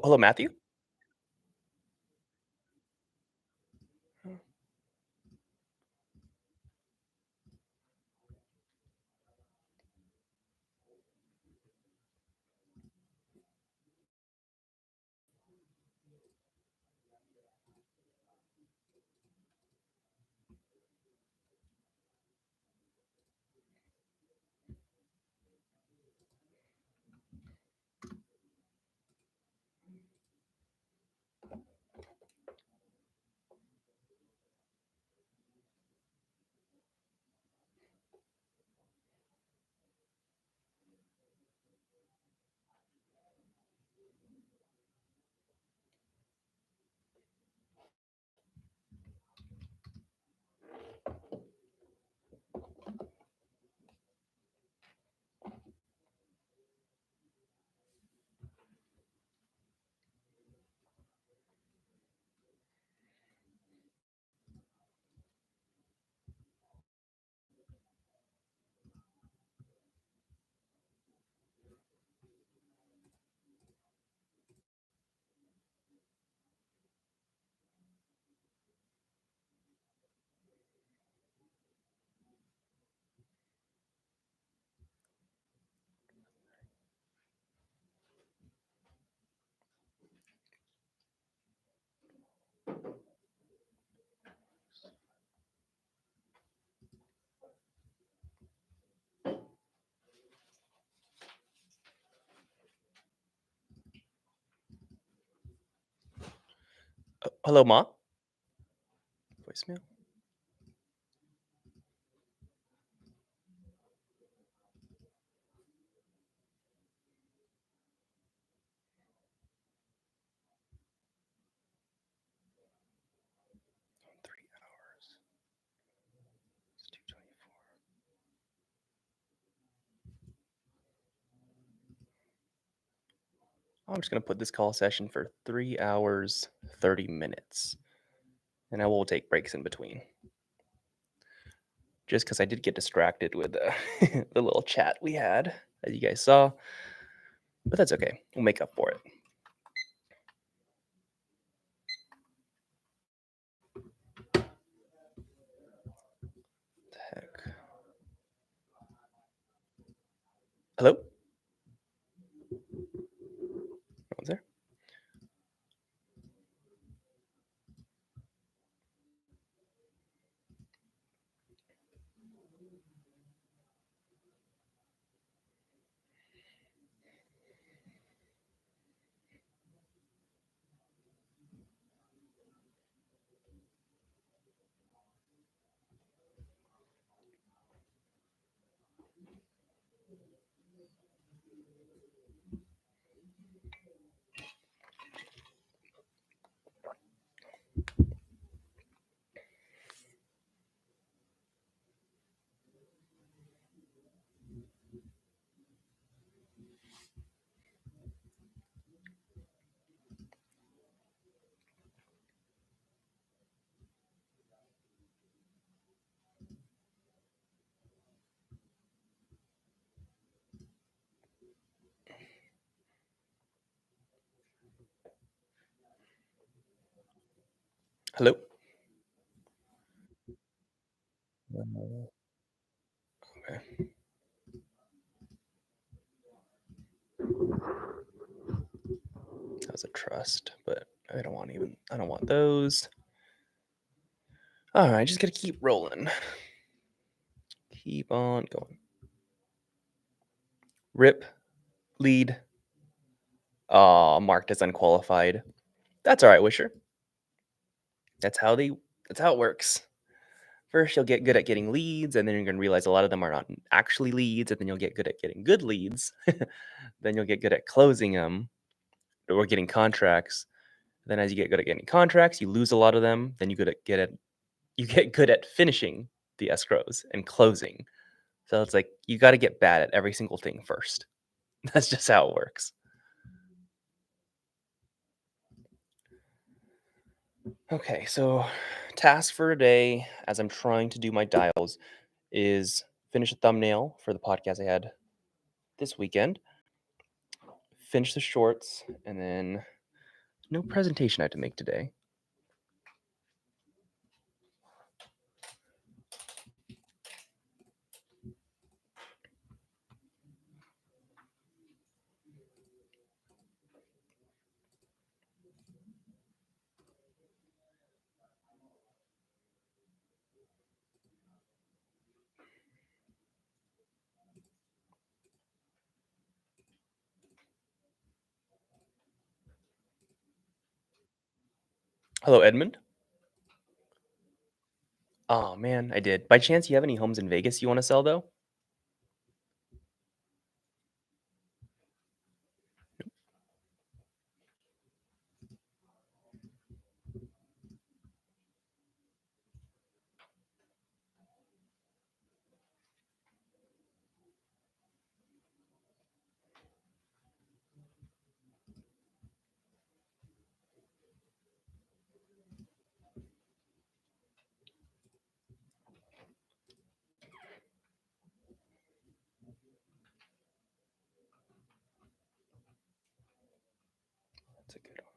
hello, Matthew. Hello, Ma. Voicemail. It's 2:24. I'm just going to put this call session for 3 hours, 30 minutes. And I will take breaks in between. Just because I did get distracted with the little chat we had, as you guys saw. But that's okay. We'll make up for it. What the heck? Hello? No one's there? Hello? Okay. That was a trust, but I don't want those. All right, just gotta keep rolling. Keep on going. Rip, lead. Marked as unqualified. That's all right, Wisher. That's how it works. First, you'll get good at getting leads, and then you're gonna realize a lot of them are not actually leads, and then you'll get good at getting good leads. Then you'll get good at closing them or getting contracts. Then, as you get good at getting contracts, you lose a lot of them. Then you get good at finishing the escrows and closing. So it's like you got to get bad at every single thing first. That's just how it works. Okay, so task for today, as I'm trying to do my dials, is finish a thumbnail for the podcast I had this weekend, finish the shorts, and then No presentation I have to make today. Hello, Edmund. Oh man, I did. By chance, you have any homes in Vegas you want to sell though? That's a good one.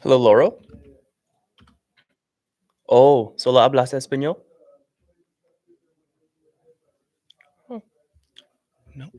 Hello, Laurel. Oh, ¿solo hablas español? Oh, no.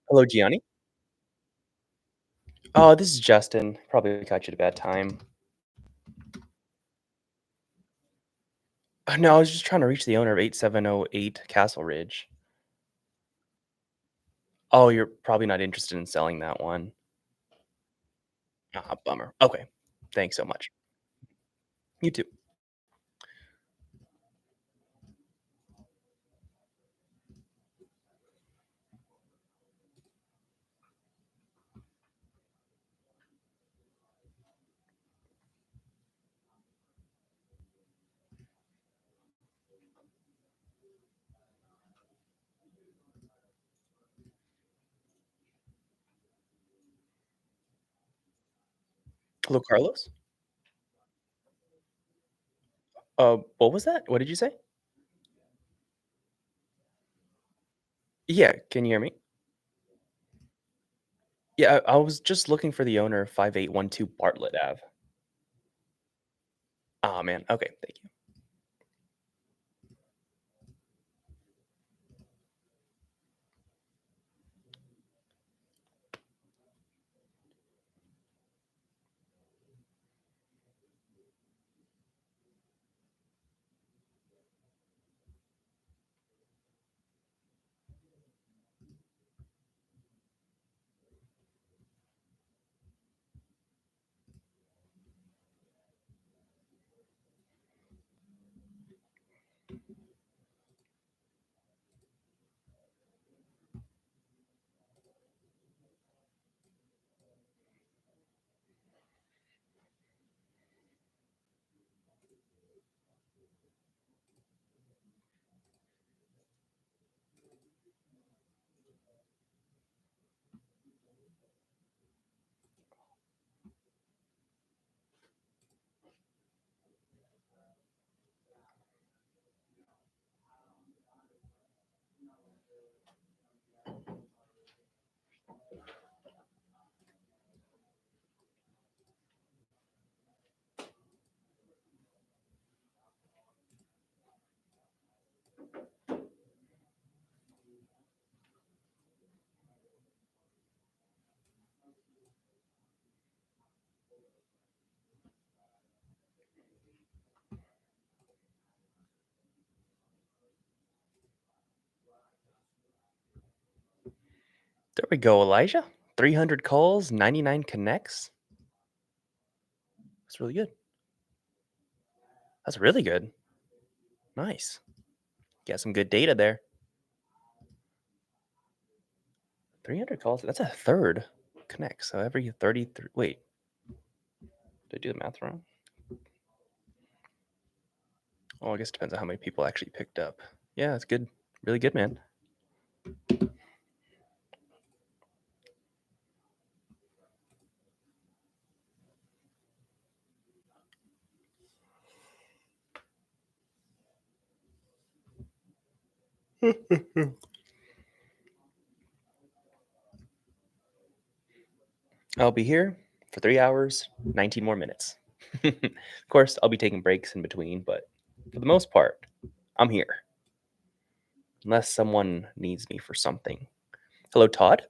Hello, Gianni. Oh, this is Justin. Probably caught you at a bad time. No, I was just trying to reach the owner of 8708 Castle Ridge. Oh, you're probably not interested in selling that one. Ah, bummer. Okay. Thanks so much. You too. Hello, Carlos. What was that? What did you say? Yeah, can you hear me? Yeah, I was just looking for the owner of 5812 Bartlett Ave. Ah, man. Okay, thank you. There we go, Elijah. 300 calls, 99 connects. That's really good. That's really good. Nice. Got some good data there. 300 calls. That's a third connect. So every 33. Wait. Did I do the math wrong? Oh, I guess it depends on how many people actually picked up. Yeah, that's good. Really good, man. I'll be here for 3 hours, 19 more minutes. Of course, I'll be taking breaks in between, but for the most part, I'm here. Unless someone needs me for something. Hello, Todd?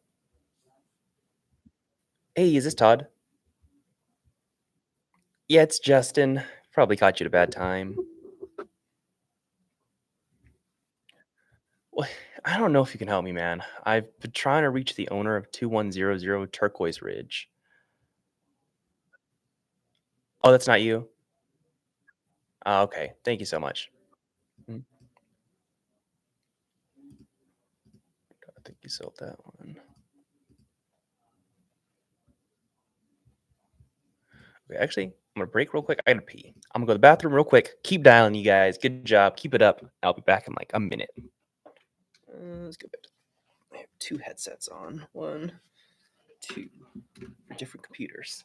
Hey, is this Todd? Yeah, it's Justin. Probably caught you at a bad time. Well, I don't know if you can help me, man. I've been trying to reach the owner of 2100 Turquoise Ridge. Oh, that's not you? Okay. Thank you so much. Mm, I think you sold that one. Okay, actually, I'm gonna break real quick. I gotta pee. I'm gonna go to the bathroom real quick. Keep dialing, you guys. Good job. Keep it up. I'll be back in like a minute. Let's go back. I have 2 headsets on. 1, 2 for different computers.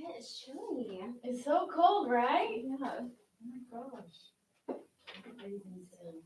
It's chilly. It's so cold, right? Yeah. Oh my gosh. Freezing still.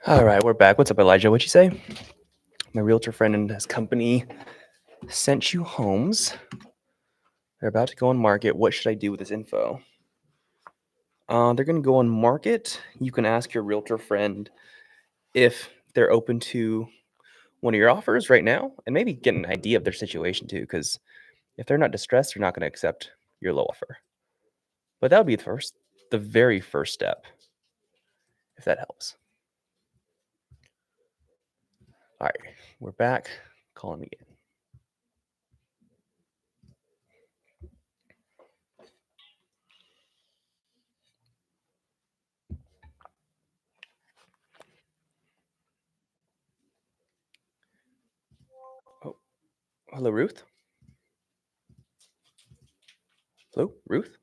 All right, we're back. What's up, Elijah? What'd you say? My realtor friend and his company sent you homes. They're about to go on market. What should I do with this info? They're going to go on market. You can ask your realtor friend if they're open to one of your offers right now and maybe get an idea of their situation too, because if they're not distressed, they're not going to accept your low offer. But that would be the very first step, if that helps. All right, we're back. Call him again. Oh, hello, Ruth. Hello, Ruth.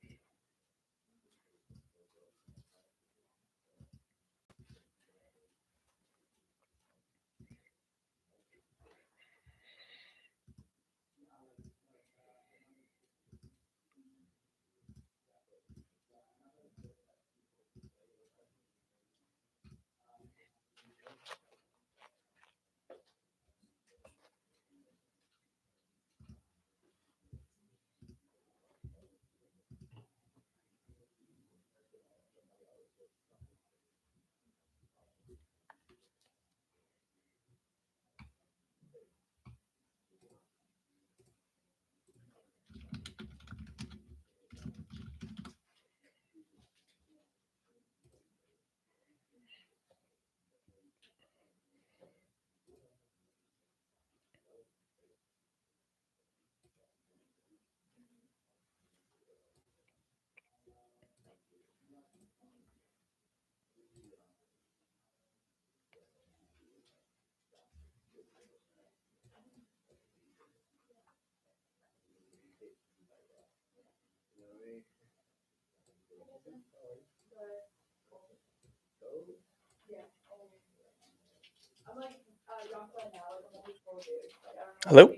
Hello.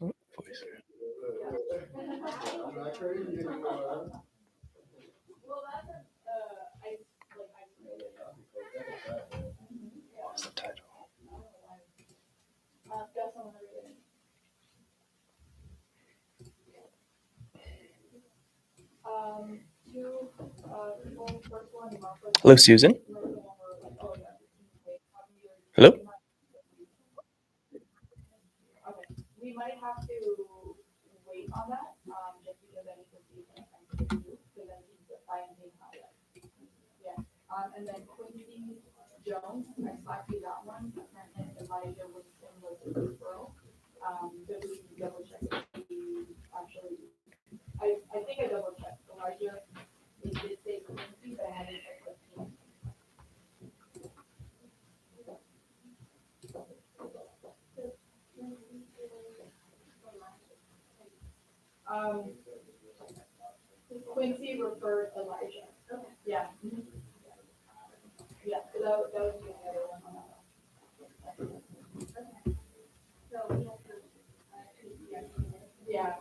Oh, voice. Subtitle. Hello, Susan. Hello. We might have to wait on that, just because I need to see if I can do, because I need to find the highlight. Yeah, and then Quincy Jones, I slacked you that one, and Elijah Winston was the referral. So we can double check if he actually, I think I double checked, Elijah, it did say Quincy, but I haven't checked the team. Quincy referred Elijah. Okay. Yeah. Yeah, so that was the other one on that one. Yeah,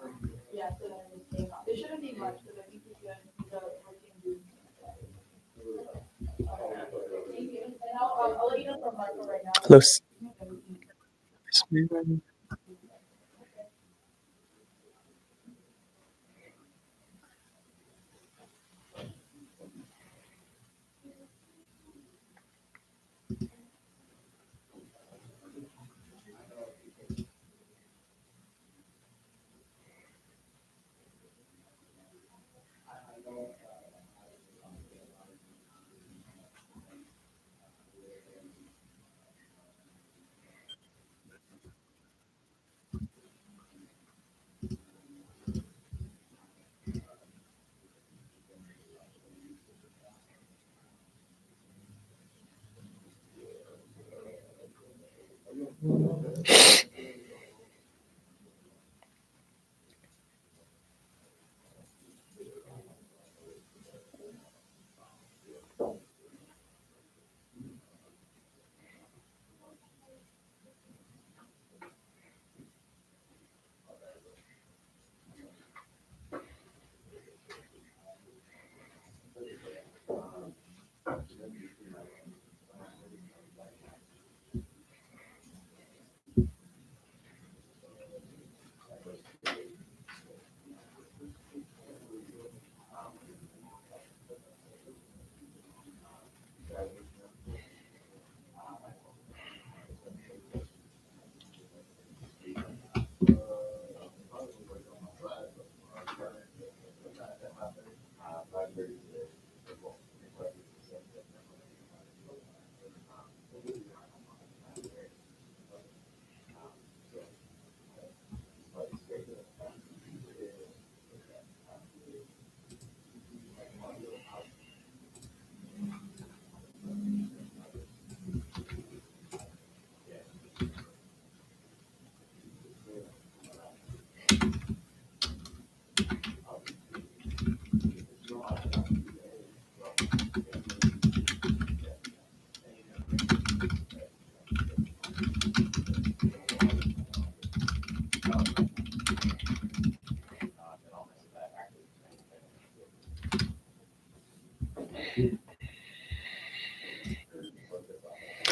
yeah, so then it came up. It shouldn't be much, because I think he's good, working do. Thank you, and I'll let you know from Marco right now. Hello.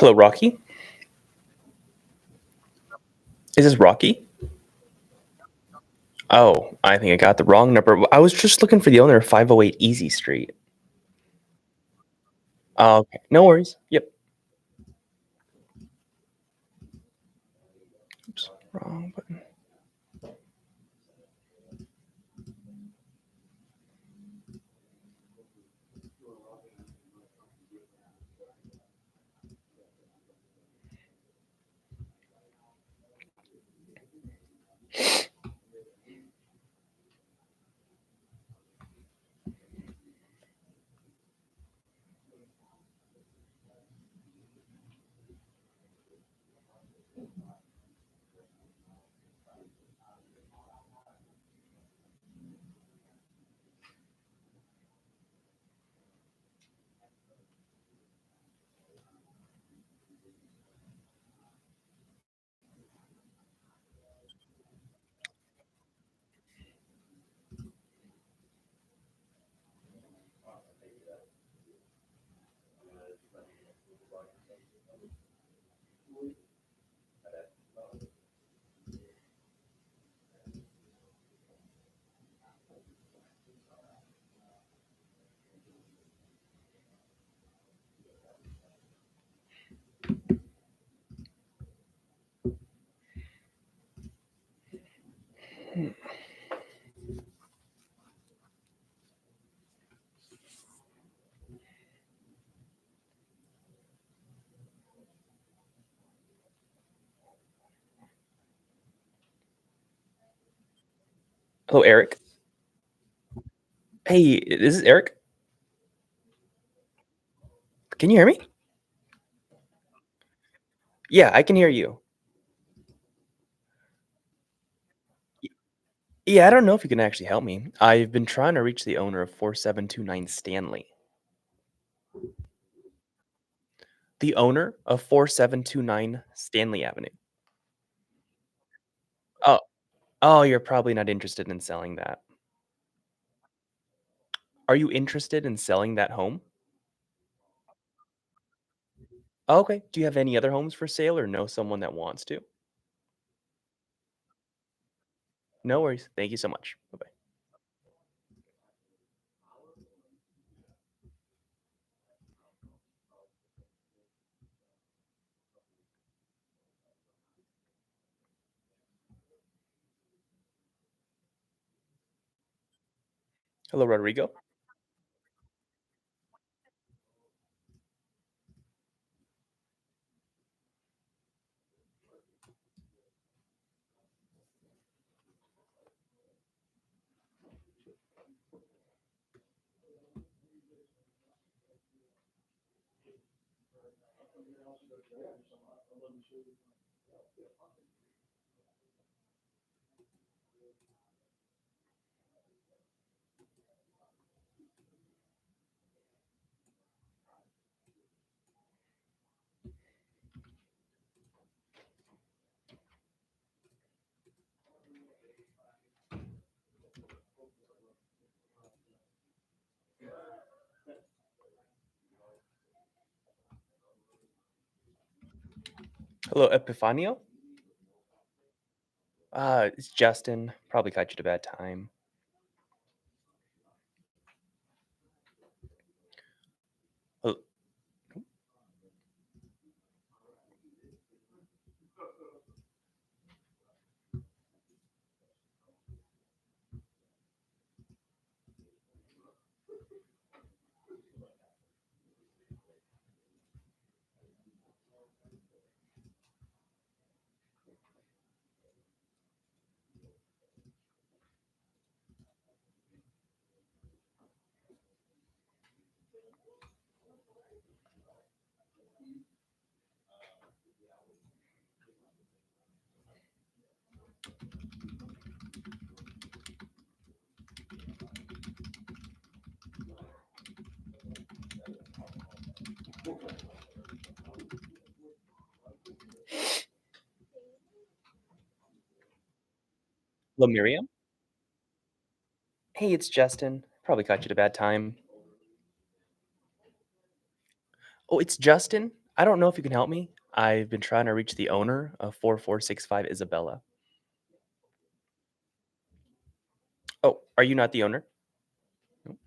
Hello, Rocky. Is this Rocky? Oh, I think I got the wrong number. I was just looking for the owner of 508 Easy Street. Oh, okay. No worries. Yep. Oops, wrong button. Hello, Eric. Hey, this is Eric. Can you hear me? Yeah, I can hear you. Yeah, I don't know if you can actually help me. I've been trying to reach the owner of 4729 Stanley. The owner of 4729 Stanley Avenue. Oh, oh, you're probably not interested in selling that. Are you interested in selling that home? Okay. Do you have any other homes for sale or know someone that wants to? No worries. Thank you so much. Bye-bye. Hello, Rodrigo. Hello, Epifanio. It's Justin. Probably caught you at a bad time. Hello, hello, Miriam. Hey, it's Justin. Probably caught you at a bad time. Oh, it's Justin. I don't know if you can help me. I've been trying to reach the owner of 4465 Isabella. Oh, are you not the owner? Nope.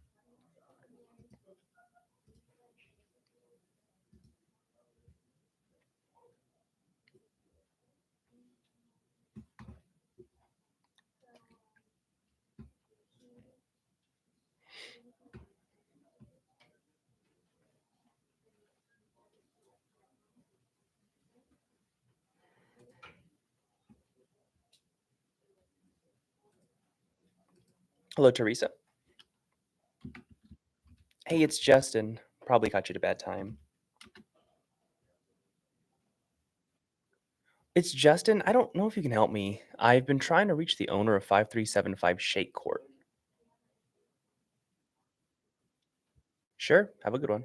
Hello, Teresa. Hey, it's Justin. Probably caught you at a bad time. It's Justin. I don't know if you can help me. I've been trying to reach the owner of 5375 Shake Court. Sure. Have a good one.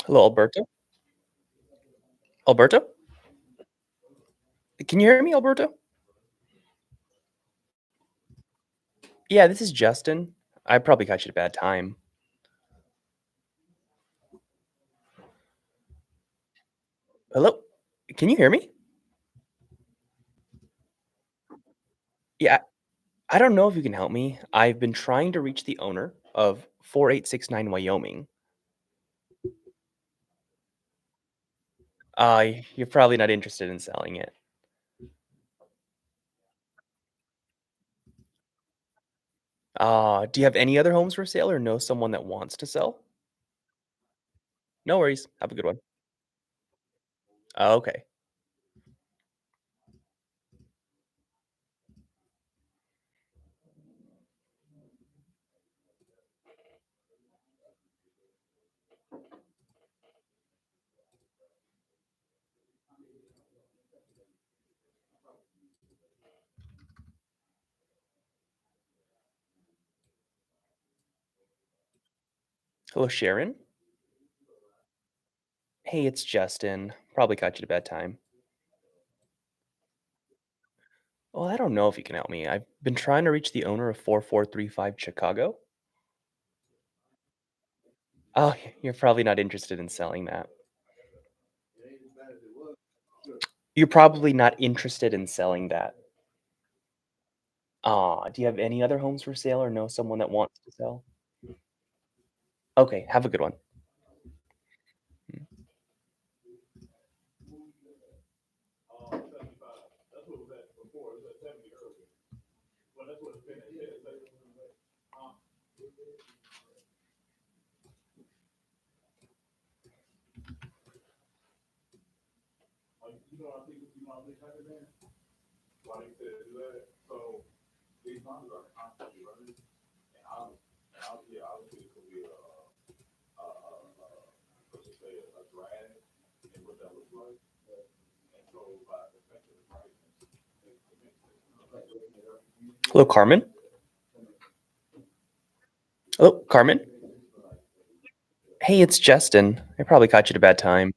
Hello, Alberto. Alberto? Can you hear me, Alberto? Yeah, this is Justin. I probably caught you at a bad time. Hello? Can you hear me? Yeah, I don't know if you can help me. I've been trying to reach the owner of 4869 Wyoming. You're probably not interested in selling it. Do you have any other homes for sale or know someone that wants to sell? No worries. Have a good one. Okay. Hello, Sharon. Hey, it's Justin. Probably caught you at a bad time. Well, I don't know if you can help me. I've been trying to reach the owner of 4435 Chicago. Oh, you're probably not interested in selling that. You're probably not interested in selling that. Do you have any other homes for sale or know someone that wants to sell? Okay, have a good one. Hello, Carmen. Hello, Carmen. Hey, it's Justin. I probably caught you at a bad time.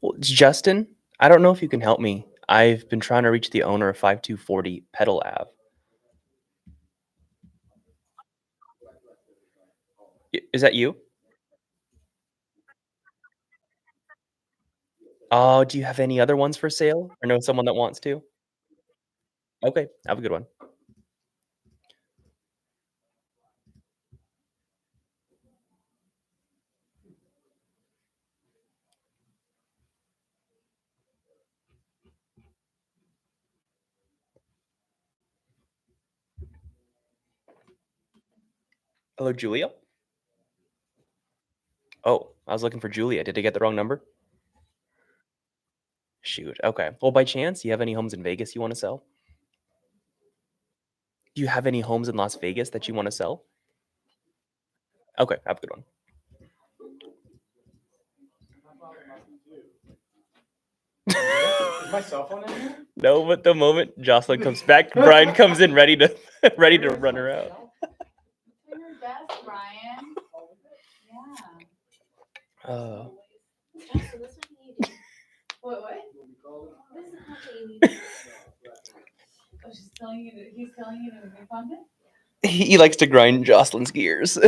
Well, it's Justin. I don't know if you can help me. I've been trying to reach the owner of 5240 Pedal Ave. Is that you? Do you have any other ones for sale or know someone that wants to? Okay, have a good one. Hello, Julia? Oh, I was looking for Julia. Did I get the wrong number? Shoot. Okay. Well, by chance, you have any homes in Vegas you want to sell? Do you have any homes in Las Vegas that you want to sell? Okay, have a good one. Is my cell phone in here? No, but the moment Jocelyn comes back, Brian comes in ready to run her out. To your desk, Brian. Yeah. Jocelyn, this is what you need. What? This is not what you need. Oh, she's telling you that he's telling you to make fun of He likes to grind Jocelyn's gears. it?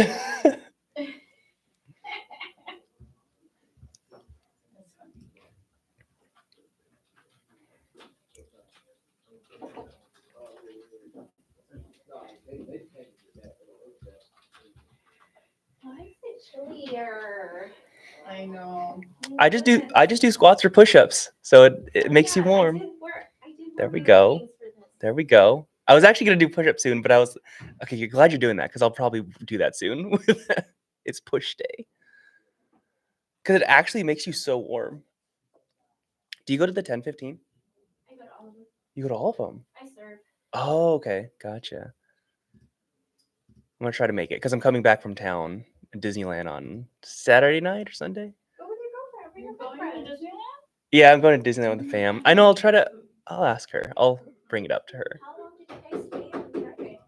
That's funny. Why is it chillier? I know. I just do squats or push-ups, so it makes you Yeah, warm. I did There we warm go. things for this. There we go. I was actually gonna do push-ups soon, but I was okay. You're glad you're doing that because I'll probably do that soon. It's push day because it actually makes you so warm. Do you go to the 10:15? I go to all of them. You go to all of them. I serve. Oh, okay, gotcha. I'm gonna try to make it because I'm coming back from town, Disneyland on Saturday night or Sunday. Go with your girlfriend. Bring You're your going to boyfriend. Disneyland? Yeah, I'm going to Disneyland with the fam. I know. I'll ask her. I'll bring it up to her. How long did you guys stay on Friday?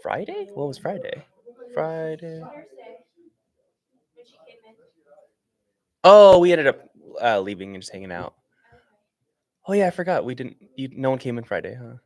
Friday? What was Friday? Friday. Thursday. When she came in. Oh, we ended up leaving and just hanging out. Okay. Oh yeah, I forgot. We didn't. No one came in Friday, huh?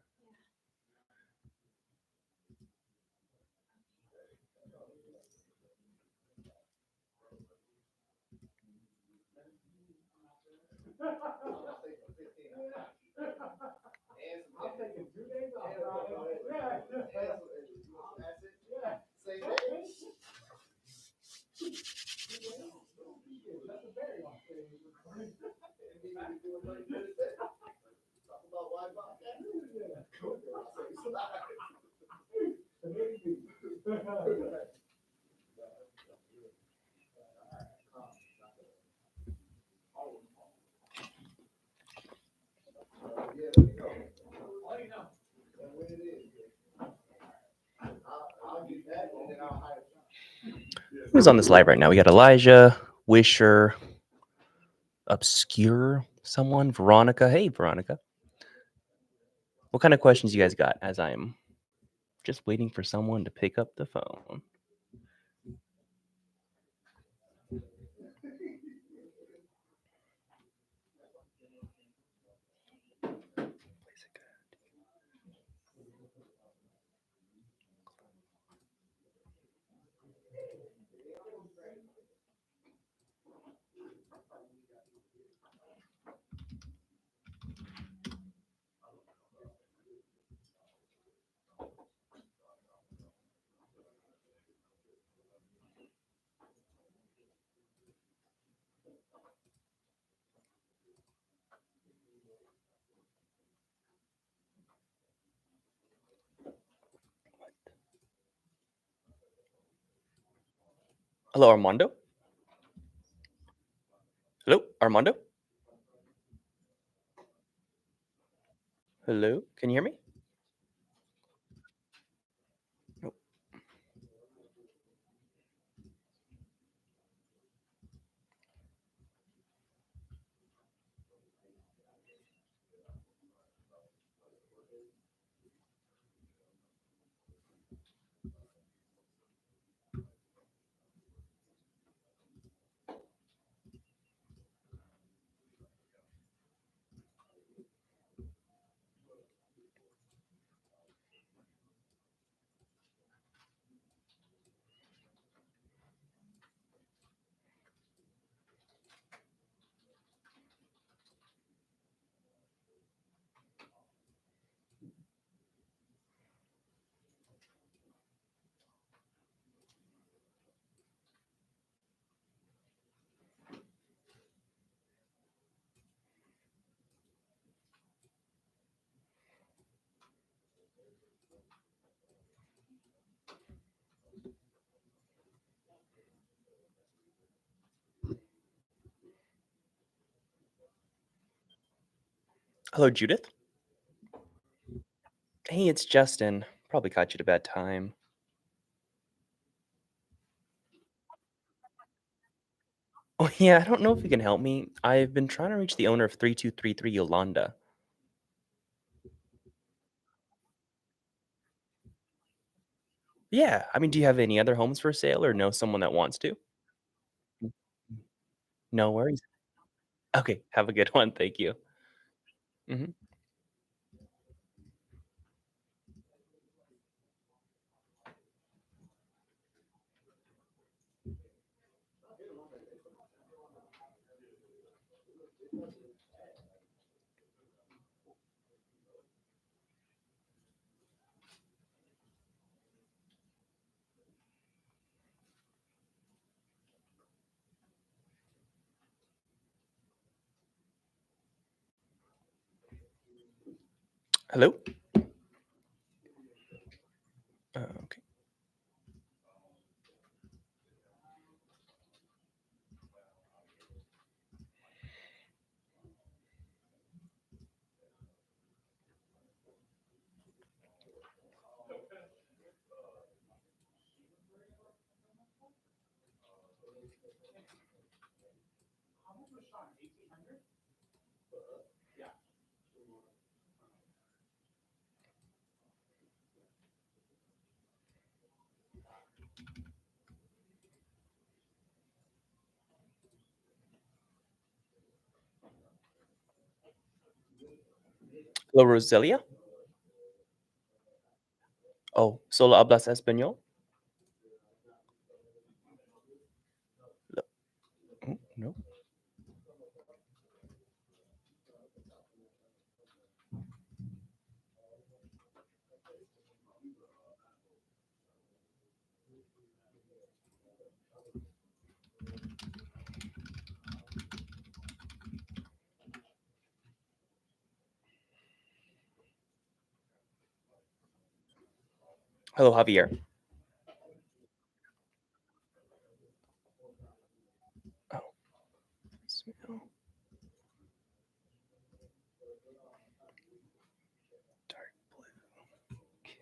Who's on this live right now? We got Elijah, Wisher, Obscure, someone, Veronica. Hey, Veronica. What kind of questions you guys got? As I'm just waiting for someone to pick up the phone. Hello, Armando. Hello, Armando. Hello, can you hear me? Nope. Hello, Judith. Hey, it's Justin. Probably caught you at a bad time. Oh, yeah, I don't know if you can help me. I've been trying to reach the owner of 3233 Yolanda. Yeah, I mean, do you have any other homes for sale or know someone that wants to? Mm, mm. No worries. Okay, have a good one. Thank you. Mhm. Hello? Okay. Hello, Roselia? Oh, ¿solo hablas español? Lo- oh, no. Hello, Javier. Oh, smell. Dark blue. Okay.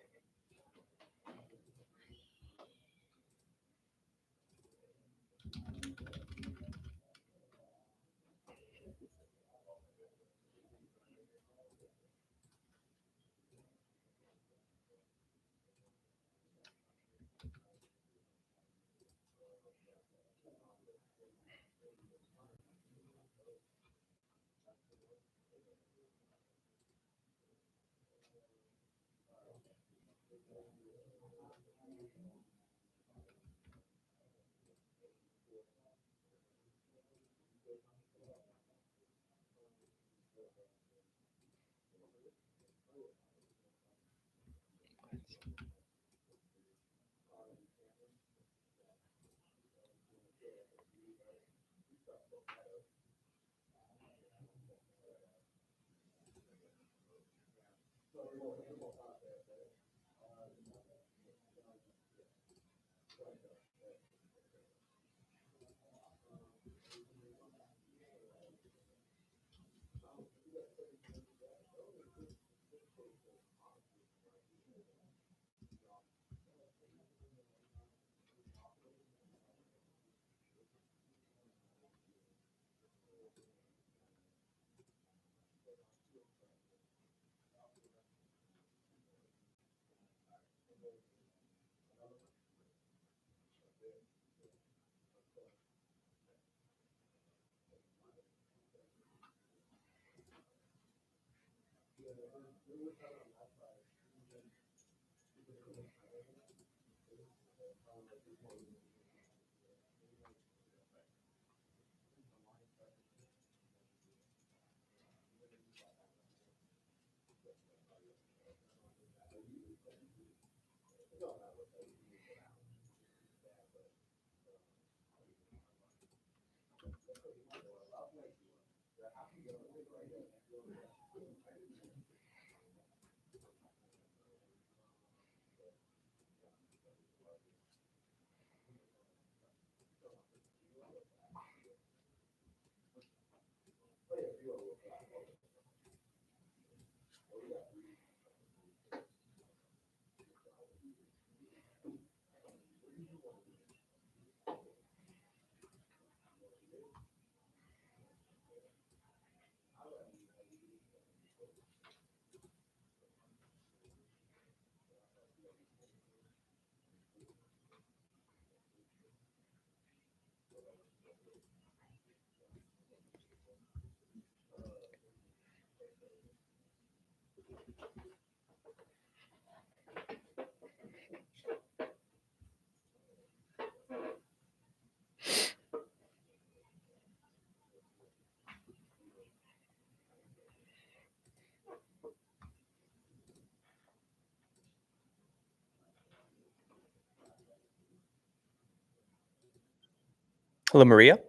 Hello, Maria.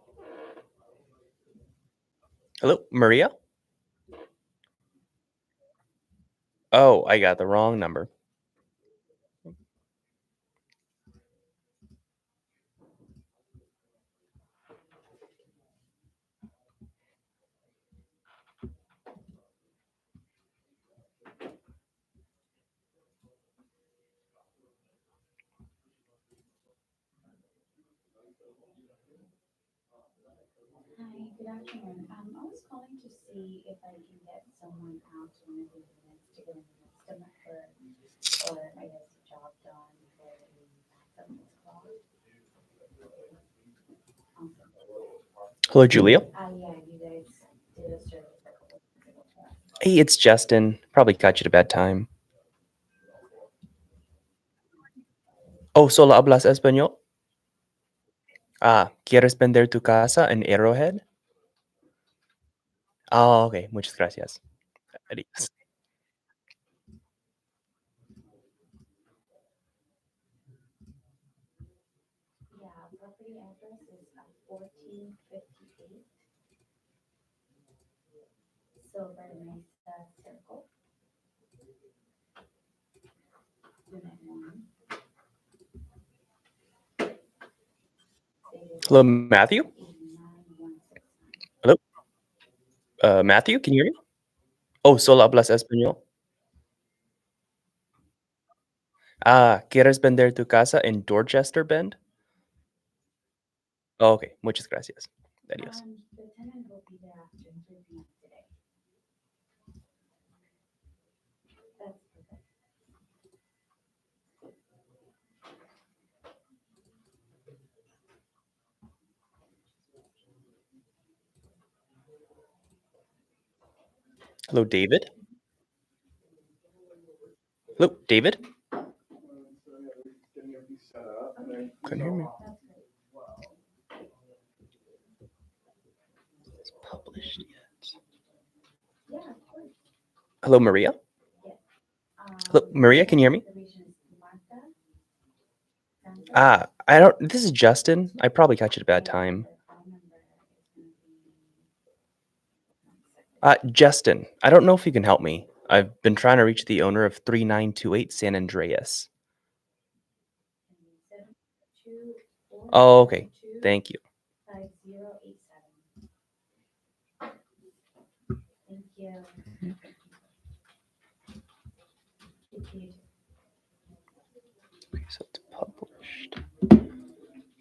Hello, Maria. Oh, I got the wrong number. Hi, good afternoon. I was calling to see if I can get someone out to one of the units to get an estimate or I guess a job done for the backup that's called. Awesome. Hello, Julia. Yeah, you guys did a service a couple of weeks ago for us. Hey, it's Justin. Probably caught you at a bad time. Oh, solo hablas español? ¿Quieres vender tu casa en Arrowhead? Oh, okay. Muchas gracias. Adiós. Yeah, property address is 1458 Silver Mesa Circle. Unit 1. Hello, Matthew. 89169. Hello, Matthew. Can you hear me? Oh, solo hablas español. ¿Quieres vender tu casa en Dorchester Bend? Oh, okay. Muchas gracias. Adiós. The tenant will be there after 3 p.m. today. That's perfect. Hello, David. Hello, David. Couldn't hear me. That's great. It's published yet. Yeah, of course. Hello, Maria. Yes. Hello, Maria. Can you hear me? Information is Martha. Santos. I don't. This is Justin. I probably caught you at a bad time. The phone number is gonna be. Justin. I don't know if you can help me. I've been trying to reach the owner of 3928 San Andreas. Oh, okay. Thank you. 5087. Thank you. Thank you. Okay, so it's published.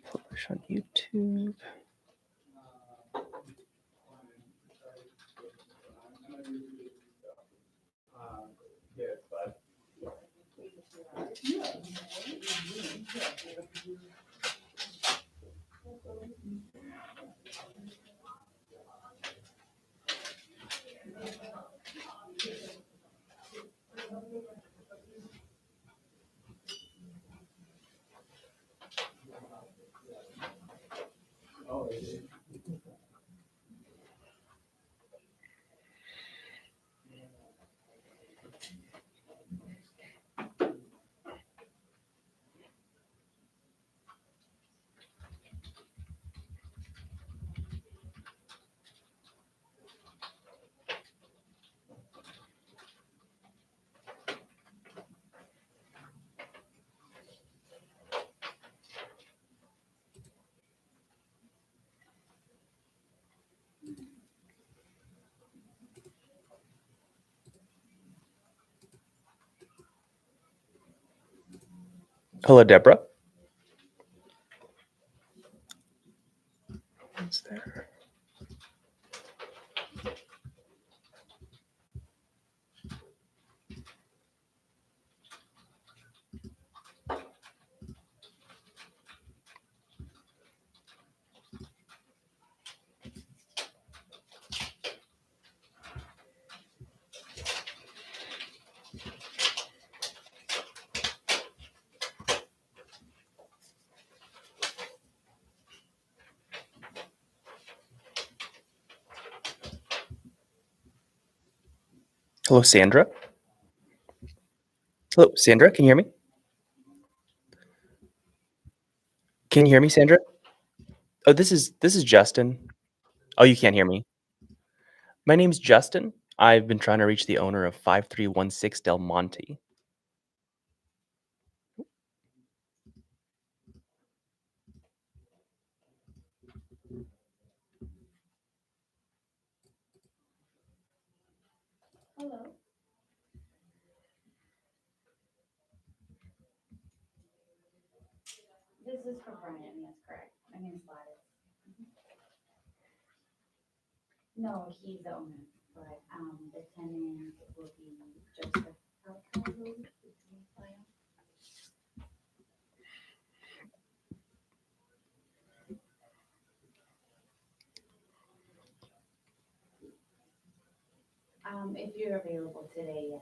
Publish on YouTube. Hello, Deborah. What's there? Hello, Sandra. Hello, Sandra. Can you hear me? Can you hear me, Sandra? Oh, this is Justin. Oh, you can't hear me. My name's Justin. I've been trying to reach the owner of 5316 Del Monte. Hello. This is for Brian, yes, correct. My name is Gladys. No, he's the owner, but, the tenant will be Joseph. If you're available today, yes.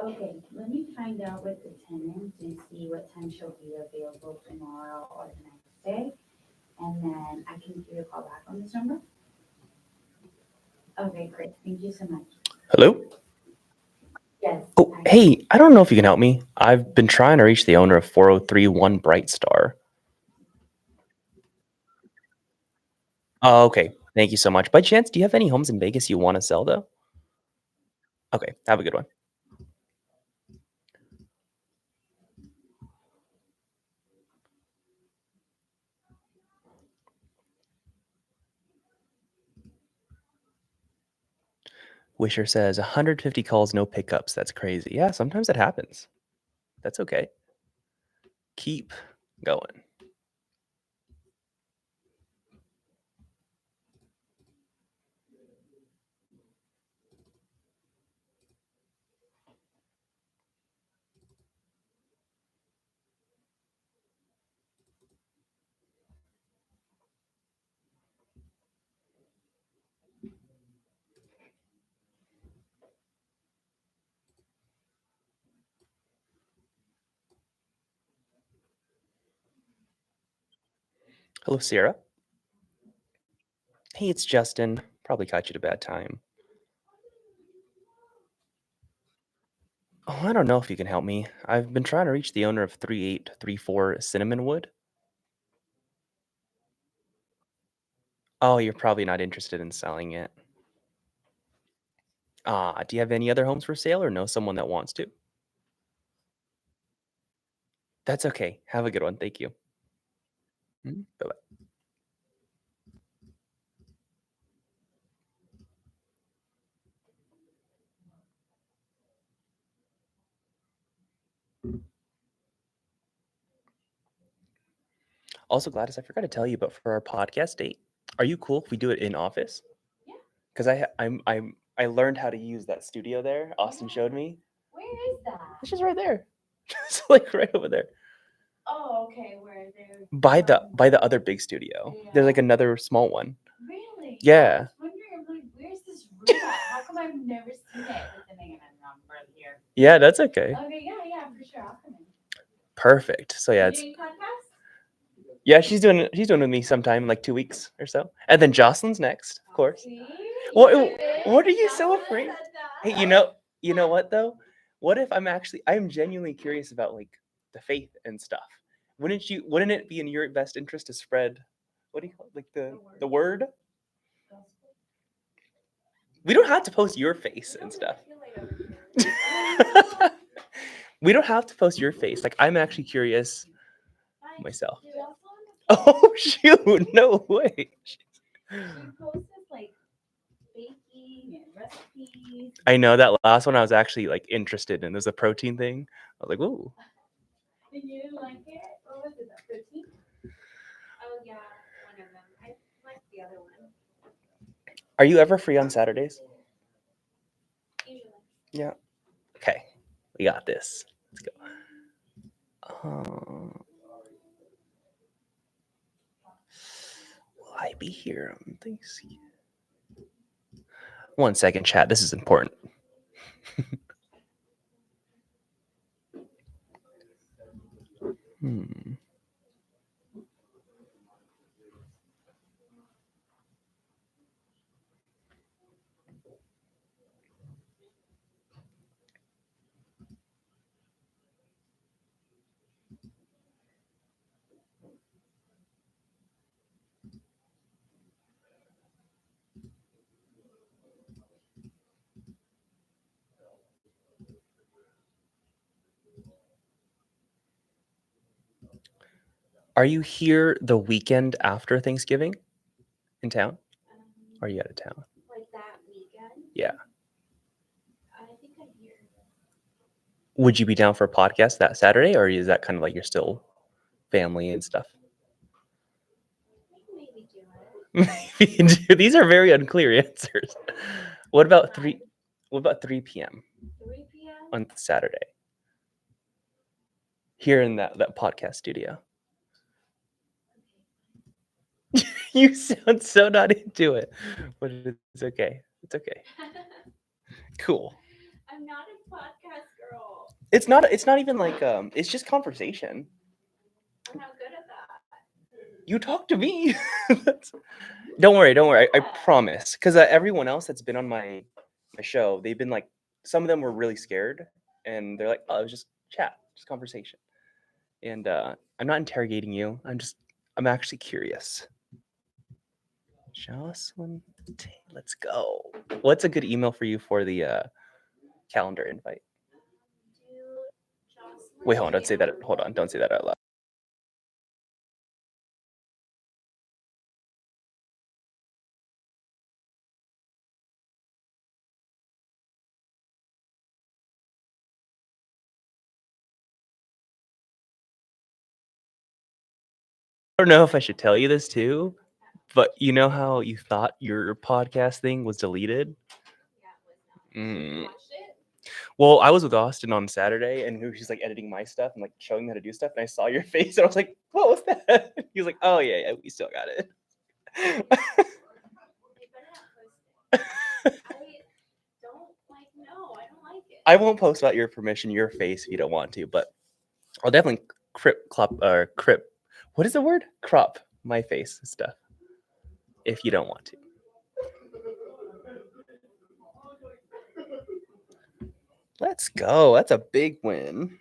Okay, let me find out with the tenant and see what time she'll be available tomorrow or the next day. And then I can give you a call back on this number. Okay, great. Thank you so much. Hello? Yes. Oh, hey, I don't know if you can help me. I've been trying to reach the owner of 4031 Bright Star. Oh, okay. Thank you so much. By chance, do you have any homes in Vegas you want to sell, though? Okay, have a good one. Wisher says 150 calls, no pickups. That's crazy. Yeah, sometimes it happens. That's okay. Keep going. Hello, Sarah. Hey, it's Justin. Probably caught you at a bad time. Oh, I don't know if you can help me. I've been trying to reach the owner of 3834 Cinnamon Wood. Oh, you're probably not interested in selling it. Do you have any other homes for sale or know someone that wants to? That's okay. Have a good one. Thank you. Bye-bye. Also, Gladys, I forgot to tell you, but for our podcast date, are you cool if we do it in office? Yeah. Because I learned how to use that studio there. Austin showed me. Where is that? It's just right there. It's like right over there. Oh, okay, where they're. By the other big studio. There's like another small one. Really? Yeah. I was wondering, I'm like, where's this room at? How come I've never seen it with the name and number here? Yeah, that's okay. Okay, yeah, for sure, I'll come in. Perfect. So yeah, You it's doing podcast? yeah, she's doing it with me sometime in like 2 weeks or so. And then Jocelyn's next, of course. See? What You what are did? you That's so what I afraid? said that. Hey, you know what though? What if I'm genuinely curious about like the faith and stuff. Wouldn't it be in your best interest to spread what do you call it? Like the word? We don't have to post your face and stuff. We don't have to post your face. Like I'm actually curious myself. Oh shoot, no way. She posts like baking and recipes. I know that last one I was actually like interested in. There's a protein thing. I was like, ooh. And you didn't like it? What was it, the 13? Oh, yeah, one of them. I like the other one. Are you ever free on Saturdays? Usually. Yeah. Okay. We got this. Let's go. Will I be here on Thanksgiving? 1 second, chat. This is important. Hmm. Are you here the weekend after Thanksgiving in town? Or are you out of town? Like that weekend? Yeah. I think I'm here. Would you be down for a podcast that Saturday, or is that kind of like you're still family and stuff? I think maybe do it. Dude, these are very unclear answers. What about 3 p.m. 3 p.m.? on Saturday? Here in that podcast studio. You sound so not into it. But it's okay. It's okay. Cool. I'm not a podcast girl. It's not even like it's just conversation. I'm not good at that. You talk to me. Don't worry. I promise. Because everyone else that's been on my show, they've been like, some of them were really scared, and they're like, "Oh, it was just chat, just conversation." And I'm not interrogating you. I'm actually curious. Jocelyn, let's go. What's a good email for you for the calendar invite? Do Jocelyn. Wait, hold on. Don't say that. Hold on. Don't say that out loud. I don't know if I should tell you this too, but you know how you thought your podcast thing was deleted? Yeah, it was not. Mm. You watched it? Well, I was with Austin on Saturday, and she's like editing my stuff and like showing me how to do stuff, and I saw your face, and I was like, "What was that?" He was like, "Oh yeah, we still got it." They better not post it. I don't like. No, I don't like it. I won't post without your permission, your face, if you don't want to, but I'll definitely crop. What is the word? Crop my face and stuff if you don't want to. Let's go. That's a big win.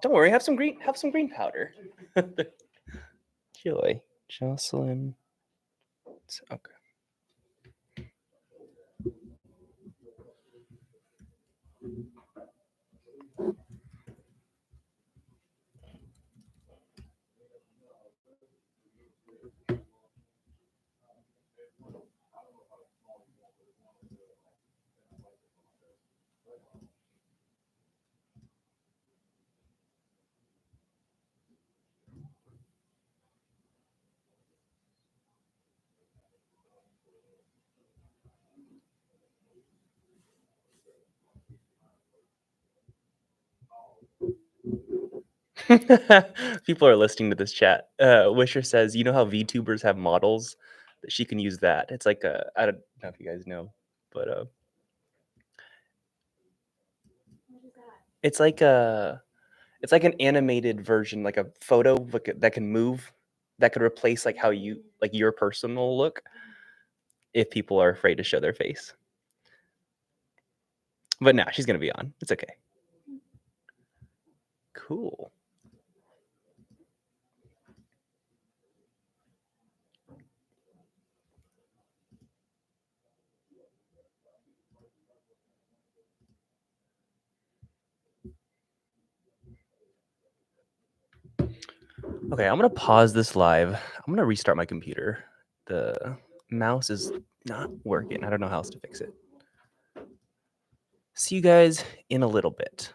Don't worry. Have some green powder. Joy, Jocelyn. Okay. People are listening to this chat. Wisher says, you know how VTubers have models? That she can use that. It's like I don't know if you guys know, but What is that? it's like an animated version, like a photo that can move, that could replace like how you like your personal look if people are afraid to show their face. But now she's gonna be on. It's okay. Cool. Okay, I'm gonna pause this live. I'm gonna restart my computer. The mouse is not working. I don't know how else to fix it. See you guys in a little bit.